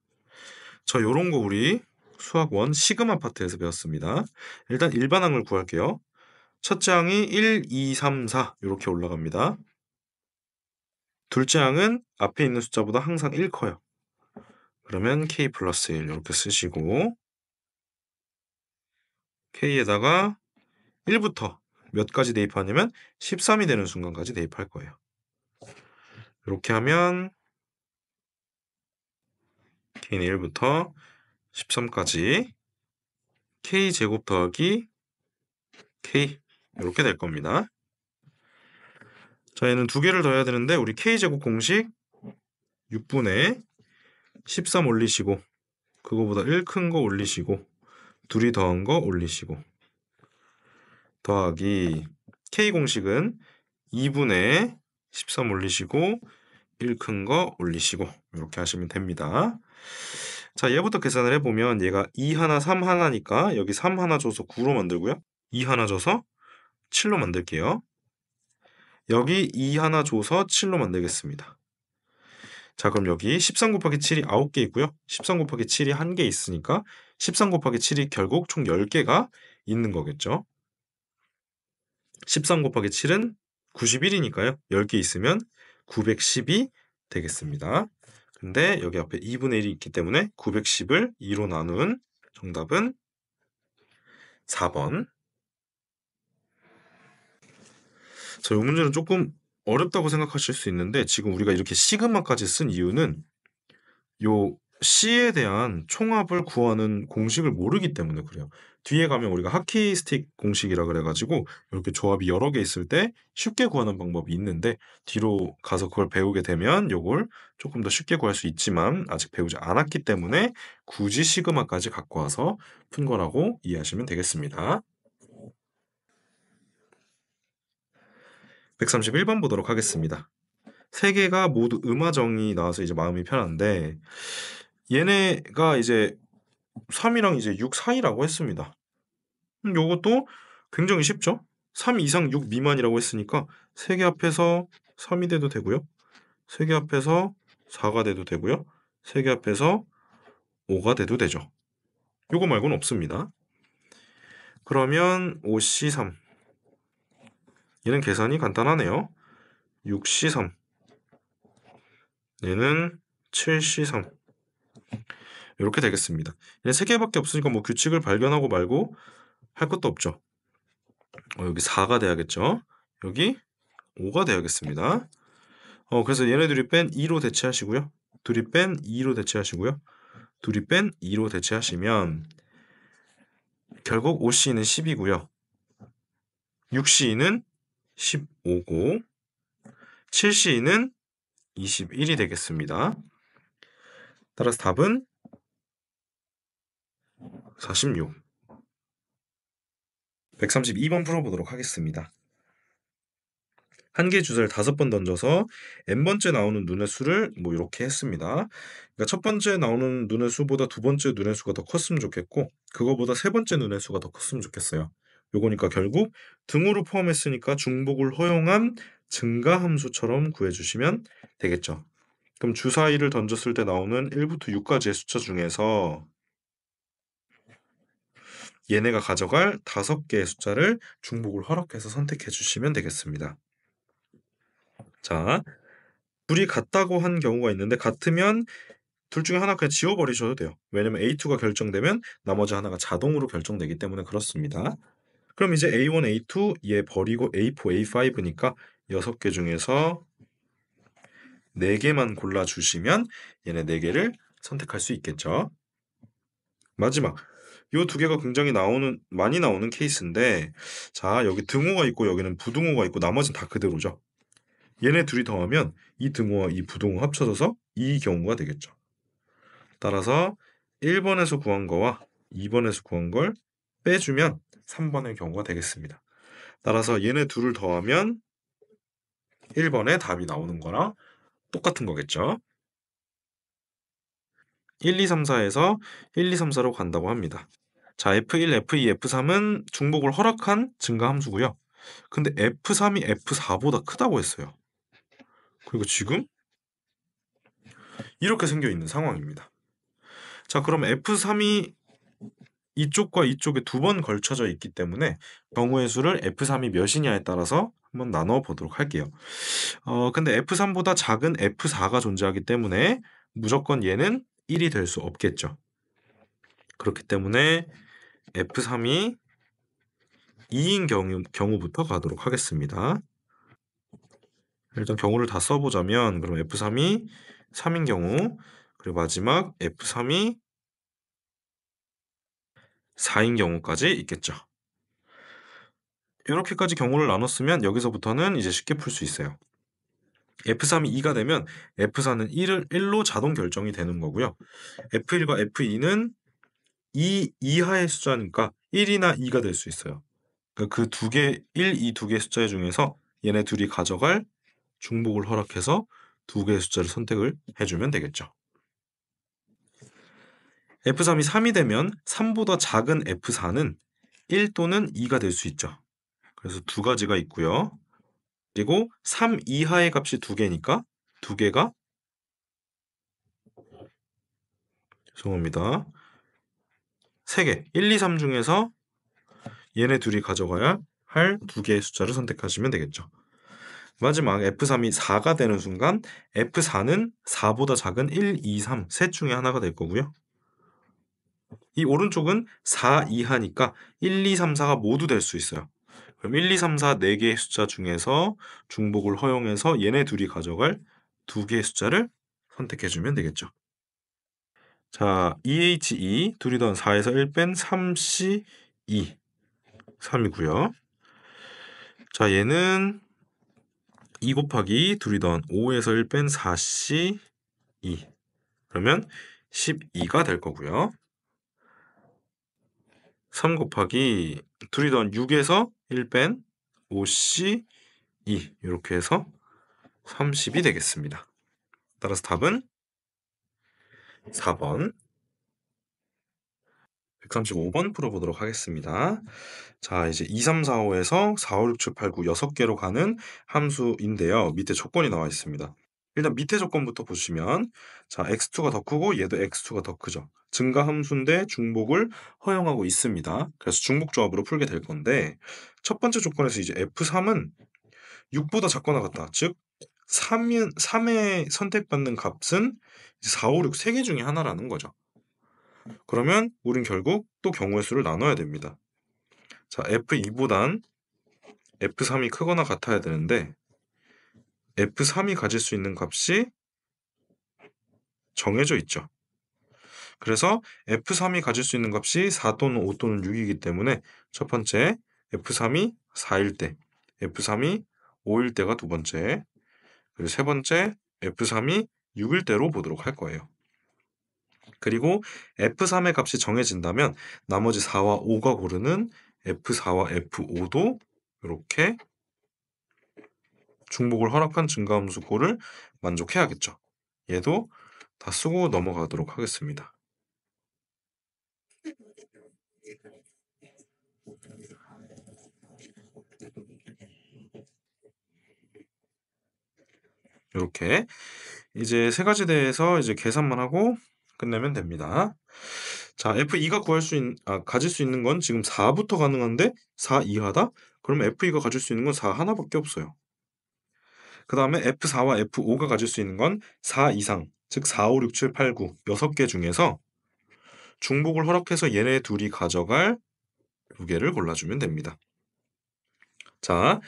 자, 요런 거 우리 수학 1 시그마 파트에서 배웠습니다. 일단 일반항을 구할게요. 첫째 항이 1, 2, 3, 4 이렇게 올라갑니다. 둘째 항은 앞에 있는 숫자보다 항상 1 커요. 그러면 k 플러스 1 이렇게 쓰시고 k에다가 1부터 몇 가지 대입하냐면 13이 되는 순간까지 대입할 거예요. 이렇게 하면 k는 1부터 13까지 k제곱 더하기 k 이렇게 될 겁니다. 자, 얘는 두 개를 더해야 되는데 우리 k제곱 공식 6분의 13 올리시고 그거보다 1 큰 거 올리시고 둘이 더한 거 올리시고 더하기 k 공식은 2분의 13 올리시고 1 큰 거 올리시고 이렇게 하시면 됩니다. 자, 얘부터 계산을 해보면 얘가 2 하나 3 하나니까 여기 3 하나 줘서 9로 만들고요. 2 하나 줘서 7로 만들게요. 여기 2 하나 줘서 7로 만들겠습니다. 자, 그럼 여기 13 곱하기 7이 9개 있고요. 13 곱하기 7이 1개 있으니까 13 곱하기 7이 결국 총 10개가 있는 거겠죠. 13 곱하기 7은 91이니까요. 10개 있으면 910이 되겠습니다. 근데 여기 앞에 2분의 1이 있기 때문에 910을 2로 나눈 정답은 4번. 자, 이 문제는 조금 어렵다고 생각하실 수 있는데 지금 우리가 이렇게 시그마까지 쓴 이유는 요 C에 대한 총합을 구하는 공식을 모르기 때문에 그래요. 뒤에 가면 우리가 하키 스틱 공식이라 그래가지고 이렇게 조합이 여러 개 있을 때 쉽게 구하는 방법이 있는데 뒤로 가서 그걸 배우게 되면 요걸 조금 더 쉽게 구할 수 있지만 아직 배우지 않았기 때문에 굳이 시그마까지 갖고 와서 푼 거라고 이해하시면 되겠습니다. 131번 보도록 하겠습니다. 세 개가 모두 음화정이 나와서 이제 마음이 편한데 얘네가 이제 3이랑 이제 6 사이라고 했습니다. 요것도 굉장히 쉽죠? 3 이상 6 미만이라고 했으니까 3개 앞에서 3이 돼도 되고요. 3개 앞에서 4가 돼도 되고요. 3개 앞에서 5가 돼도 되죠. 요거 말고는 없습니다. 그러면 5C3 얘는 계산이 간단하네요. 6C3 얘는 7C3 이렇게 되겠습니다. 얘는 3개밖에 없으니까 뭐 규칙을 발견하고 말고 할 것도 없죠. 여기 4가 돼야겠죠. 여기 5가 돼야겠습니다. 그래서 얘네들이 뺀 2로 대체하시고요. 둘이 뺀 2로 대체하시고요. 둘이 뺀 2로 대체하시면 결국 5C는 10이고요. 6C는 15고 7C는 21이 되겠습니다. 따라서 답은 46. 132번 풀어보도록 하겠습니다. 한 개 주사를 5번 던져서 n번째 나오는 눈의 수를 뭐 이렇게 했습니다. 그러니까 첫 번째 나오는 눈의 수보다 두 번째 눈의 수가 더 컸으면 좋겠고 그거보다 세 번째 눈의 수가 더 컸으면 좋겠어요. 요거니까 결국 등호를 포함했으니까 중복을 허용한 증가 함수처럼 구해주시면 되겠죠. 그럼 주사위를 던졌을 때 나오는 1부터 6까지의 숫자 중에서 얘네가 가져갈 5개의 숫자를 중복을 허락해서 선택해 주시면 되겠습니다. 자, 둘이 같다고 한 경우가 있는데 같으면 둘 중에 하나 그냥 지워버리셔도 돼요. 왜냐면 A2가 결정되면 나머지 하나가 자동으로 결정되기 때문에 그렇습니다. 그럼 이제 A1, A2 얘 버리고 A4, A5니까 6개 중에서 4개만 골라주시면 얘네 4개를 선택할 수 있겠죠. 마지막 요 두 개가 굉장히 많이 나오는 케이스인데 자, 여기 등호가 있고 여기는 부등호가 있고 나머지는 다 그대로죠. 얘네 둘이 더하면 이 등호와 이 부등호 합쳐져서 이 경우가 되겠죠. 따라서 1번에서 구한 거와 2번에서 구한 걸 빼주면 3번의 경우가 되겠습니다. 따라서 얘네 둘을 더하면 1번의 답이 나오는 거랑 똑같은 거겠죠. 1, 2, 3, 4에서 1, 2, 3, 4로 간다고 합니다. 자, F1, F2, F3은 중복을 허락한 증가함수고요. 근데 F3이 F4보다 크다고 했어요. 그리고 지금 이렇게 생겨 있는 상황입니다. 자, 그럼 F3이 이쪽과 이쪽에 두 번 걸쳐져 있기 때문에 경우의 수를 F3이 몇이냐에 따라서 한번 나눠 보도록 할게요. 근데 F3보다 작은 F4가 존재하기 때문에 무조건 얘는 1이 될 수 없겠죠. 그렇기 때문에 F3이 2인 경우부터 가도록 하겠습니다. 일단 경우를 다 써보자면 그럼 F3이 3인 경우, 그리고 마지막 F3이 4인 경우까지 있겠죠. 이렇게까지 경우를 나눴으면 여기서부터는 이제 쉽게 풀 수 있어요. F3이 2가 되면 F4는 1로 자동 결정이 되는 거고요. F1과 F2는 2 이하의 숫자니까 1이나 2가 될 수 있어요. 그러니까 그 두 개, 1, 2 두 개의 숫자 중에서 얘네 둘이 가져갈 중복을 허락해서 두 개의 숫자를 선택을 해주면 되겠죠. F3이 3이 되면 3보다 작은 F4는 1 또는 2가 될 수 있죠. 그래서 두 가지가 있고요. 그리고 3 이하의 값이 두 개니까 두 개가, 죄송합니다, 3개, 1, 2, 3 중에서 얘네 둘이 가져가야 할 두 개의 숫자를 선택하시면 되겠죠. 마지막 F3이 4가 되는 순간 F4는 4보다 작은 1, 2, 3 셋 중에 하나가 될 거고요. 이 오른쪽은 4 이하니까 1, 2, 3, 4가 모두 될 수 있어요. 그럼 1, 2, 3, 4 4개의 숫자 중에서 중복을 허용해서 얘네 둘이 가져갈 두 개의 숫자를 선택해주면 되겠죠. 자, EHE 둘이 더한 4에서 1 뺀 3C2 3이고요. 자, 얘는 2 곱하기 둘이 더한 5에서 1 뺀 4C2 그러면 12가 될 거고요. 3 곱하기 둘이 더한 6에서 1 뺀 5C2 이렇게 해서 30이 되겠습니다. 따라서 답은 4번, 135번 풀어보도록 하겠습니다. 자, 이제 2, 3, 4, 5에서 4, 5, 6, 7, 8, 9 6개로 가는 함수인데요. 밑에 조건이 나와 있습니다. 일단 밑에 조건부터 보시면, 자, x2가 더 크고 얘도 x2가 더 크죠. 증가 함수인데 중복을 허용하고 있습니다. 그래서 중복 조합으로 풀게 될 건데, 첫 번째 조건에서 이제 f3은 6보다 작거나 같다. 즉 3의 선택받는 값은 4, 5, 6 3개 중에 하나라는 거죠. 그러면 우린 결국 또 경우의 수를 나눠야 됩니다. 자, F2보단 F3이 크거나 같아야 되는데 F3이 가질 수 있는 값이 정해져 있죠. 그래서 F3이 가질 수 있는 값이 4 또는 5 또는 6이기 때문에 첫 번째 F3이 4일 때, F3이 5일 때가 두 번째, 그리고 세 번째 F3이 6일 때로 보도록 할 거예요. 그리고 F3의 값이 정해진다면 나머지 4와 5가 고르는 F4와 F5도 이렇게 중복을 허락한 증가함수 꼴을 만족해야겠죠. 얘도 다 쓰고 넘어가도록 하겠습니다. 이렇게 이제 세 가지 대해서 이제 계산만 하고 끝내면 됩니다. 자, F2가 가질 수 있는 건 지금 4부터 가능한데 4 이하다? 그러면 F2가 가질 수 있는 건 4 하나밖에 없어요. 그 다음에 F4와 F5가 가질 수 있는 건 4 이상, 즉 4, 5, 6, 7, 8, 9 6개 중에서 중복을 허락해서 얘네 둘이 가져갈 두 개를 골라주면 됩니다. 자,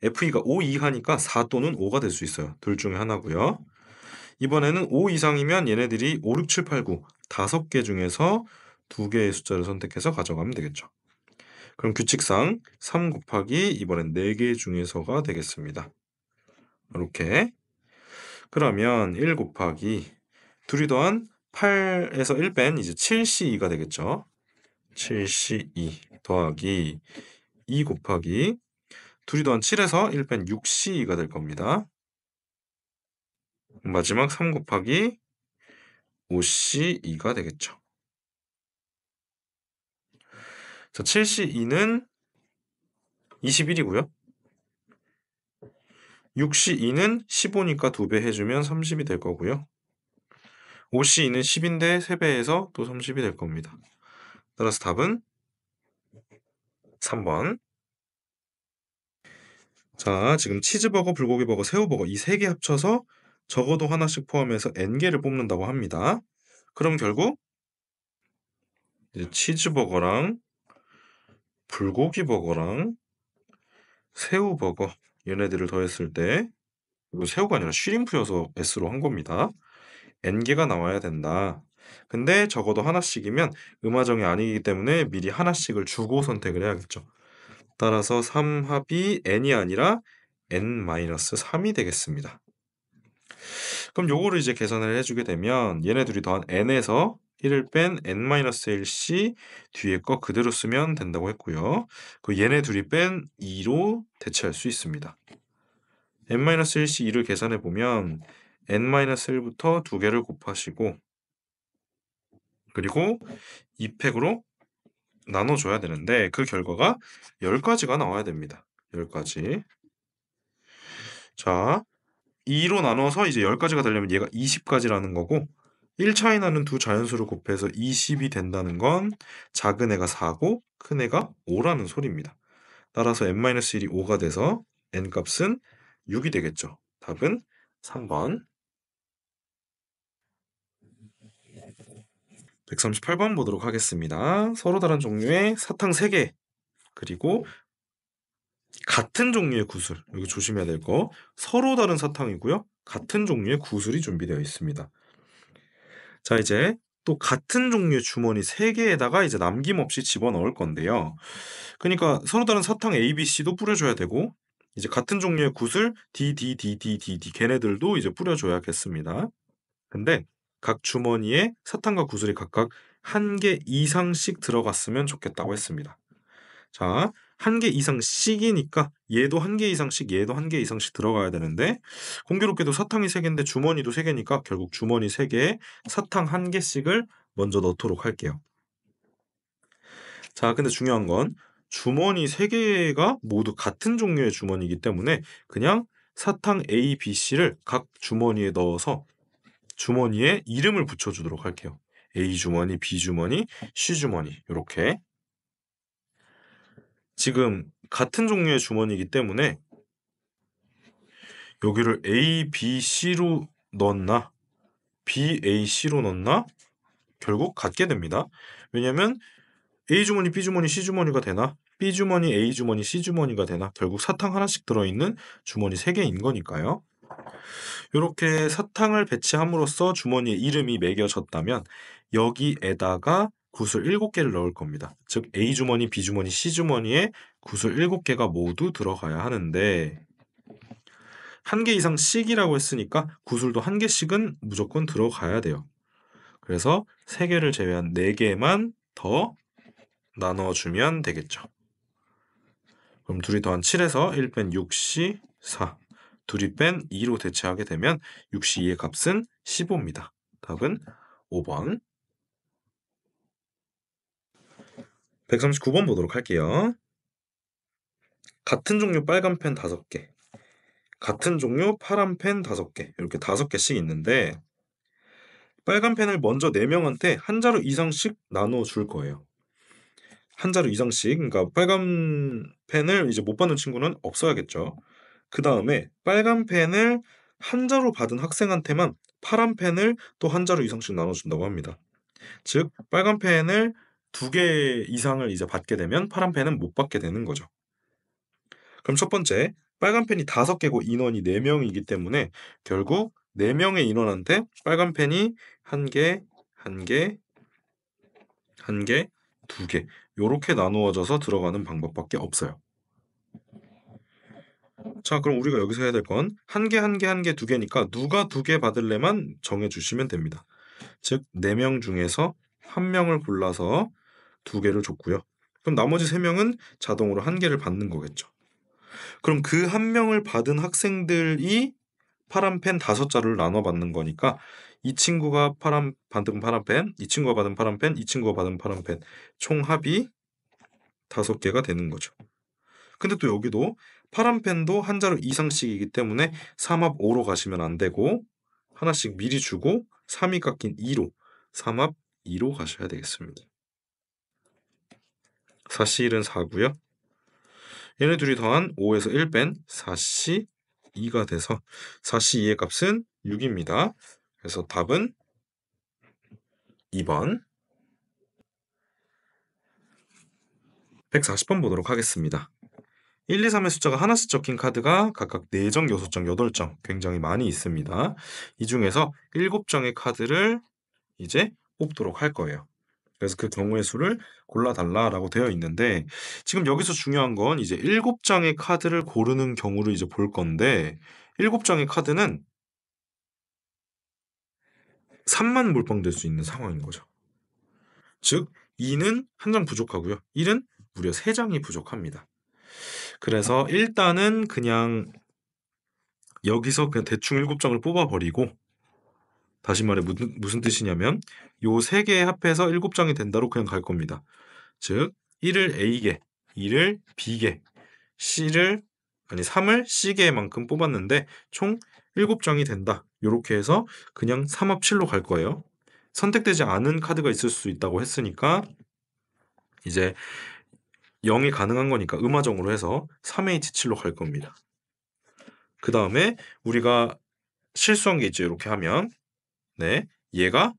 F2가 5 이하니까 4 또는 5가 될 수 있어요. 둘 중에 하나고요. 이번에는 5 이상이면 얘네들이 5, 6, 7, 8, 9 5개 중에서 두 개의 숫자를 선택해서 가져가면 되겠죠. 그럼 규칙상 3 곱하기 이번엔 4개 중에서가 되겠습니다. 이렇게. 그러면 1 곱하기 둘이 더한 8에서 1 뺀 이제 7C2가 되겠죠. 7C2 더하기 2 곱하기 둘이 더한 7에서 1 뺀 6C2가 될 겁니다. 마지막 3 곱하기 5C2가 되겠죠. 자, 7C2는 21이고요. 6C2는 15니까 2배 해주면 30이 될 거고요. 5C2는 10인데 3배해서 또 30이 될 겁니다. 따라서 답은 3번. 자, 지금 치즈버거, 불고기버거, 새우버거 이 3개 합쳐서 적어도 하나씩 포함해서 n개를 뽑는다고 합니다. 그럼 결국 이제 치즈버거랑 불고기버거랑 새우버거 얘네들을 더했을 때 이거 새우가 아니라 쉬림프여서 S로 한 겁니다. n개가 나와야 된다. 근데 적어도 하나씩이면 음화정이 아니기 때문에 미리 하나씩을 주고 선택을 해야겠죠. 따라서 3합이 n이 아니라 n-3이 되겠습니다. 그럼 요거를 이제 계산을 해주게 되면 얘네 둘이 더한 n에서 1을 뺀 n-1c 뒤에 거 그대로 쓰면 된다고 했고요. 그 얘네 둘이 뺀 2로 대체할 수 있습니다. n-1c 2를 계산해 보면 n-1부터 2개를 곱하시고 그리고 2팩으로 나눠줘야 되는데 그 결과가 10가지가 나와야 됩니다. 10가지. 자, 2로 나눠서 이제 10가지가 되려면 얘가 20가지라는 거고 1 차이 나는 두 자연수를 곱해서 20이 된다는 건 작은 애가 4고 큰 애가 5라는 소리입니다. 따라서 n-1이 5가 돼서 n값은 6이 되겠죠. 답은 3번. 138번 보도록 하겠습니다. 서로 다른 종류의 사탕 3개 그리고 같은 종류의 구슬, 여기 조심해야 될 거, 서로 다른 사탕이고요. 같은 종류의 구슬이 준비되어 있습니다. 자, 이제 또 같은 종류의 주머니 3개에다가 이제 남김없이 집어넣을 건데요. 그러니까 서로 다른 사탕 A, B, C도 뿌려줘야 되고 이제 같은 종류의 구슬 D, D, D, D, D, D 걔네들도 이제 뿌려줘야겠습니다. 근데 각 주머니에 사탕과 구슬이 각각 1개 이상씩 들어갔으면 좋겠다고 했습니다. 자, 1개 이상씩이니까 얘도 1개 이상씩 얘도 1개 이상씩 들어가야 되는데 공교롭게도 사탕이 3개인데 주머니도 3개니까 결국 주머니 3개에 사탕 1개씩을 먼저 넣도록 할게요. 자, 근데 중요한 건 주머니 3개가 모두 같은 종류의 주머니이기 때문에 그냥 사탕 A, B, C를 각 주머니에 넣어서 주머니에 이름을 붙여주도록 할게요. A 주머니, B 주머니, C 주머니 이렇게. 지금 같은 종류의 주머니이기 때문에 여기를 A, B, C로 넣었나 B, A, C로 넣었나 결국 같게 됩니다. 왜냐면 A 주머니, B 주머니, C 주머니가 되나 B 주머니, A 주머니, C 주머니가 되나 결국 사탕 하나씩 들어있는 주머니 3개인 거니까요. 이렇게 사탕을 배치함으로써 주머니에 이름이 매겨졌다면 여기에다가 구슬 7개를 넣을 겁니다. 즉 A 주머니, B 주머니, C 주머니에 구슬 7개가 모두 들어가야 하는데 1개 이상씩이라고 했으니까 구슬도 1개씩은 무조건 들어가야 돼요. 그래서 3개를 제외한 4개만 더 나눠주면 되겠죠. 그럼 둘이 더한 7에서 1 뺀 6C 4 둘이 뺀 2로 대체하게 되면 6C2의 값은 15입니다. 답은 5번. 139번 보도록 할게요. 같은 종류 빨간 펜 5개, 같은 종류 파란 펜 5개 이렇게 5개씩 있는데 빨간 펜을 먼저 4명한테 한 자루 이상씩 나눠 줄 거예요. 한 자루 이상씩. 그러니까 빨간 펜을 이제 못 받는 친구는 없어야겠죠. 그 다음에 빨간 펜을 한 자루 받은 학생한테만 파란 펜을 또 한 자루 이상씩 나눠준다고 합니다. 즉 빨간 펜을 2개 이상을 이제 받게 되면 파란 펜은 못 받게 되는 거죠. 그럼 첫 번째, 빨간 펜이 5개고 인원이 4명이기 때문에 결국 4명의 인원한테 빨간 펜이 1개, 1개, 1개, 2개 요렇게 나누어져서 들어가는 방법밖에 없어요. 자, 그럼 우리가 여기서 해야 될 건 한 개, 한 개, 한 개, 두 개니까 누가 두 개 받을래만 정해주시면 됩니다. 즉, 4명 중에서 한 명을 골라서 두 개를 줬고요. 그럼 나머지 3명은 자동으로 한 개를 받는 거겠죠. 그럼 그 한 명을 받은 학생들이 파란 펜 5자루를 나눠 받는 거니까 이 친구가 받은 파란 펜, 이 친구가 받은 파란 펜, 이 친구가 받은 파란 펜 총 합이 5개가 되는 거죠. 근데 또 여기도 파란 펜도 한 자루 이상씩이기 때문에 3합 5로 가시면 안 되고 하나씩 미리 주고 3이 깎인 2로 3합 2로 가셔야 되겠습니다. 4C 1은 4고요. 얘네 둘이 더한 5에서 1 뺀 4C 2가 돼서 4C 2의 값은 6입니다. 그래서 답은 2번. 140번 보도록 하겠습니다. 1, 2, 3의 숫자가 하나씩 적힌 카드가 각각 4장, 6장, 8장 굉장히 많이 있습니다. 이 중에서 7장의 카드를 이제 뽑도록 할 거예요. 그래서 그 경우의 수를 골라달라라고 되어 있는데 지금 여기서 중요한 건 이제 7장의 카드를 고르는 경우를 이제 볼 건데 7장의 카드는 3만 몰빵될 수 있는 상황인 거죠. 즉 2는 한 장 부족하고요. 1은 무려 3장이 부족합니다. 그래서 일단은 그냥 여기서 그냥 대충 7장을 뽑아버리고 다시 말해 무슨 뜻이냐면 요 3개 합해서 7장이 된다로 그냥 갈 겁니다. 즉 1을 A개, 2를 B개, 3을 C개만큼 뽑았는데 총 7장이 된다. 요렇게 해서 그냥 3합 7로 갈 거예요. 선택되지 않은 카드가 있을 수 있다고 했으니까 이제 0이 가능한 거니까 음화정으로 해서 3H7로 갈 겁니다. 그 다음에 우리가 실수한 게 있죠. 이렇게 하면 네, 얘가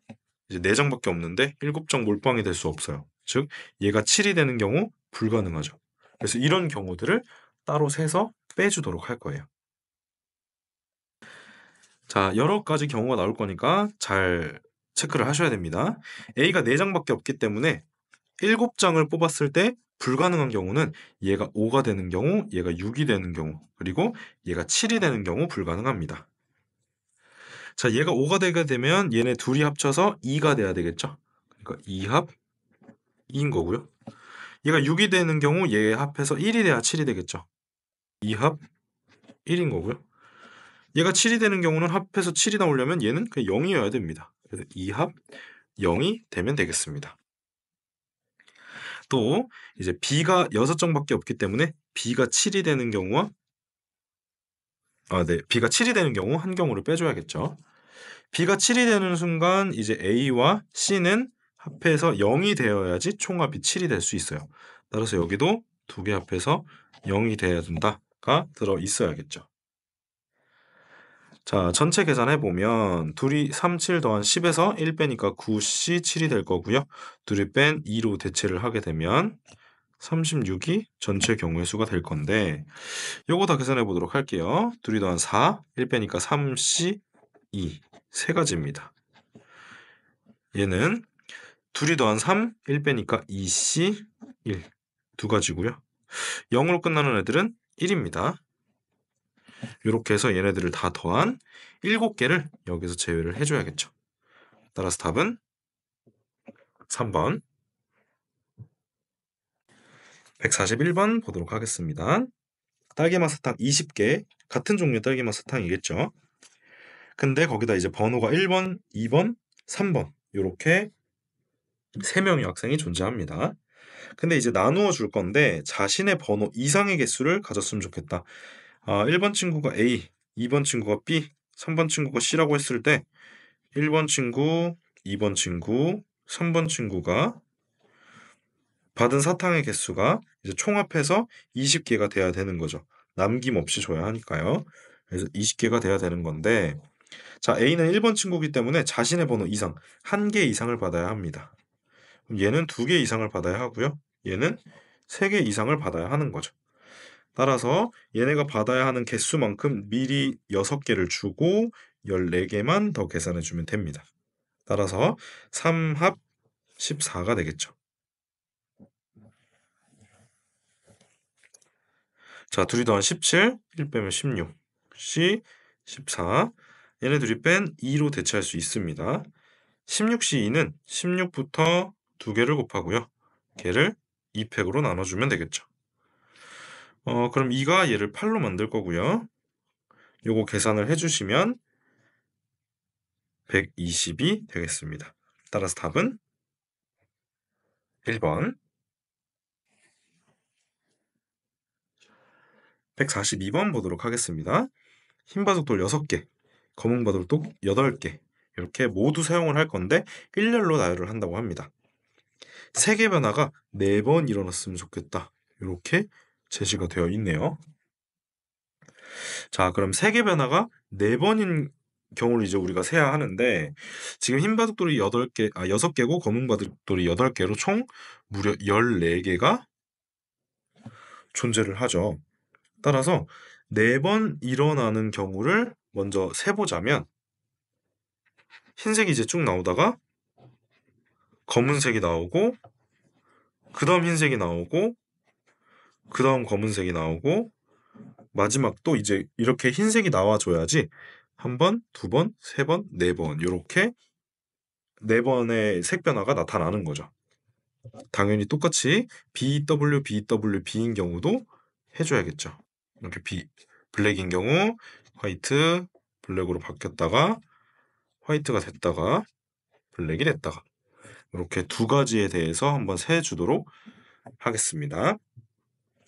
이제 4장밖에 없는데 7장 몰빵이 될 수 없어요. 즉 얘가 7이 되는 경우 불가능하죠. 그래서 이런 경우들을 따로 세서 빼주도록 할 거예요. 자, 여러 가지 경우가 나올 거니까 잘 체크를 하셔야 됩니다. A가 4장밖에 없기 때문에 7장을 뽑았을 때 불가능한 경우는 얘가 5가 되는 경우, 얘가 6이 되는 경우, 그리고 얘가 7이 되는 경우 불가능합니다. 자, 얘가 5가 되게 되면 얘네 둘이 합쳐서 2가 돼야 되겠죠? 그러니까 2합 2인 거고요. 얘가 6이 되는 경우 얘 합해서 1이 돼야 7이 되겠죠? 2합 1인 거고요. 얘가 7이 되는 경우는 합해서 7이 나오려면 얘는 그냥 0이어야 됩니다. 그래서 2합 0이 되면 되겠습니다. 또 이제 B가 6장밖에 없기 때문에 B가 7이 되는 경우와 B가 7이 되는 경우 한 경우를 빼줘야겠죠. B가 7이 되는 순간 이제 A와 C는 합해서 0이 되어야지 총합이 7이 될 수 있어요. 따라서 여기도 두 개 합해서 0이 돼야 된다가 들어 있어야겠죠. 자, 전체 계산해 보면 둘이 3, 7 더한 10에서 1 빼니까 9C 7이 될 거고요. 둘이 뺀 2로 대체를 하게 되면 36이 전체 경우의 수가 될 건데 요거 다 계산해 보도록 할게요. 둘이 더한 4, 1 빼니까 3C 2 세 가지입니다. 얘는 둘이 더한 3, 1 빼니까 2C 1 두 가지고요. 0으로 끝나는 애들은 1입니다. 이렇게 해서 얘네들을 다 더한 7개를 여기서 제외를 해줘야겠죠. 따라서 답은 3번. 141번 보도록 하겠습니다. 딸기맛 사탕 20개, 같은 종류의 딸기맛 사탕이겠죠. 근데 거기다 이제 번호가 1번, 2번, 3번 이렇게 3명의 학생이 존재합니다. 근데 이제 나누어 줄 건데 자신의 번호 이상의 개수를 가졌으면 좋겠다. 1번 친구가 A, 2번 친구가 B, 3번 친구가 C라고 했을 때 1번 친구, 2번 친구, 3번 친구가 받은 사탕의 개수가 이제 총합해서 20개가 돼야 되는 거죠. 남김없이 줘야 하니까요. 그래서 20개가 돼야 되는 건데 자, A는 1번 친구이기 때문에 자신의 번호 이상, 1개 이상을 받아야 합니다. 얘는 2개 이상을 받아야 하고요. 얘는 3개 이상을 받아야 하는 거죠. 따라서 얘네가 받아야 하는 개수만큼 미리 6개를 주고 14개만 더 계산해 주면 됩니다. 따라서 3합 14가 되겠죠. 자, 둘이 더한 17, 1 빼면 16, C 14. 얘네 둘이 뺀 2로 대체할 수 있습니다. 16C2는 16부터 2개를 곱하고요. 걔를 2팩으로 나눠주면 되겠죠. 그럼 2가 얘를 8로 만들 거고요. 요거 계산을 해주시면 120이 되겠습니다. 따라서 답은 1번. 142번 보도록 하겠습니다. 흰 바둑돌 6개, 검은 바둑돌 8개 이렇게 모두 사용을 할 건데 일렬로 나열을 한다고 합니다. 세개 변화가 4번 일어났으면 좋겠다. 이렇게 제시가 되어 있네요. 자, 그럼 세개 변화가 4번인 경우를 이제 우리가 세야 하는데 지금 흰 바둑돌이 6개고 검은 바둑돌이 8개로 총 무려 14개가 존재를 하죠. 따라서 4번 일어나는 경우를 먼저 세보자면 흰색이 이제 쭉 나오다가 검은색이 나오고 그 다음 흰색이 나오고 그 다음 검은색이 나오고 마지막 또 이제 이렇게 흰색이 나와줘야지 한 번, 두 번, 세 번, 네 번 이렇게 4번의 색 변화가 나타나는 거죠. 당연히 똑같이 BW, BW, B인 경우도 해줘야겠죠. 이렇게 블랙인 경우 화이트, 블랙으로 바뀌었다가 화이트가 됐다가 블랙이 됐다가 이렇게 2가지에 대해서 한번 세주도록 하겠습니다.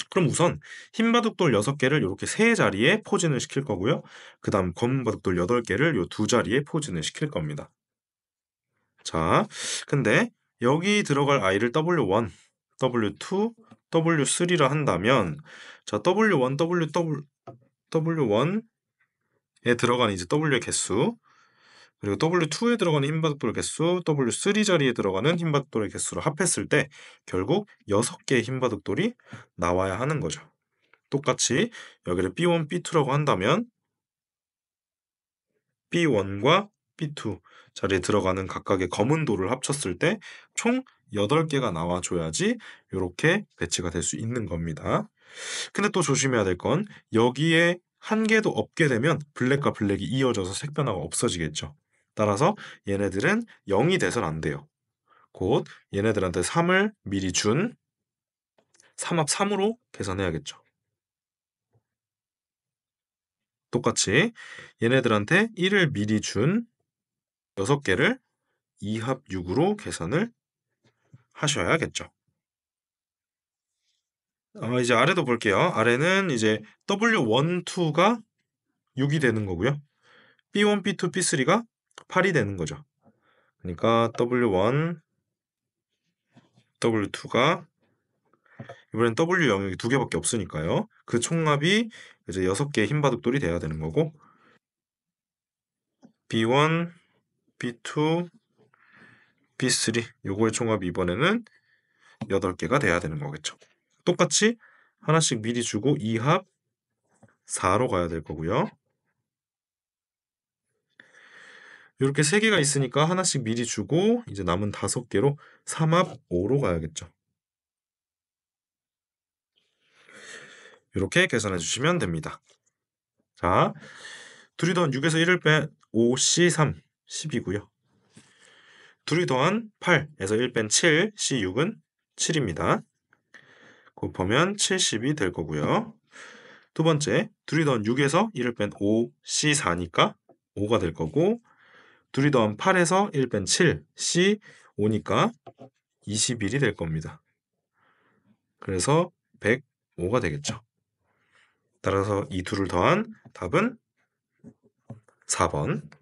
그럼 우선 흰 바둑돌 6개를 이렇게 3자리에 포진을 시킬 거고요. 그 다음 검은 바둑돌 8개를 이 2자리에 포진을 시킬 겁니다. 자, 근데 여기 들어갈 아이를 W1, W2, W3라 한다면 자, W1, W1에 들어가는 이제 W의 개수 그리고 W2에 들어가는 흰 바둑돌 개수, W3 자리에 들어가는 흰 바둑돌의 개수를 합했을 때 결국 6개의 흰 바둑돌이 나와야 하는 거죠. 똑같이 여기를 B1, B2라고 한다면 B1과 B2 자리에 들어가는 각각의 검은 돌을 합쳤을 때 총 8개가 나와줘야지 이렇게 배치가 될 수 있는 겁니다. 근데 또 조심해야 될 건 여기에 한 개도 없게 되면 블랙과 블랙이 이어져서 색 변화가 없어지겠죠. 따라서 얘네들은 0이 돼서는 안 돼요. 곧 얘네들한테 3을 미리 준 3합 3으로 계산해야겠죠. 똑같이 얘네들한테 1을 미리 준 6개를 2합 6으로 계산을 하셔야겠죠. 이제 아래도 볼게요. 아래는 이제 W1, 2가 6이 되는 거고요. B1, B2, B3가 8이 되는 거죠. 그러니까 W1, W2가 이번엔 W 영역이 2개밖에 없으니까요. 그 총합이 이제 6개의 흰 바둑돌이 돼야 되는 거고 B1, B2, B3 요거의 총합이 이번에는 8개가 돼야 되는 거겠죠. 똑같이 하나씩 미리 주고 2합 4로 가야 될 거고요. 이렇게 3개가 있으니까 하나씩 미리 주고 이제 남은 5개로 3합 5로 가야겠죠. 이렇게 계산해 주시면 됩니다. 자, 둘이 더한 6에서 1을 뺀 5C3, 10이고요. 둘이 더한 8에서 1 뺀 7, C6은 7입니다. 곱하면 70이 될 거고요. 두 번째, 둘이 더한 6에서 1을 뺀 5, C4니까 5가 될 거고 둘이 더한 8에서 1 뺀 7, C5니까 21이 될 겁니다. 그래서 105가 되겠죠. 따라서 이 둘을 더한 답은 4번.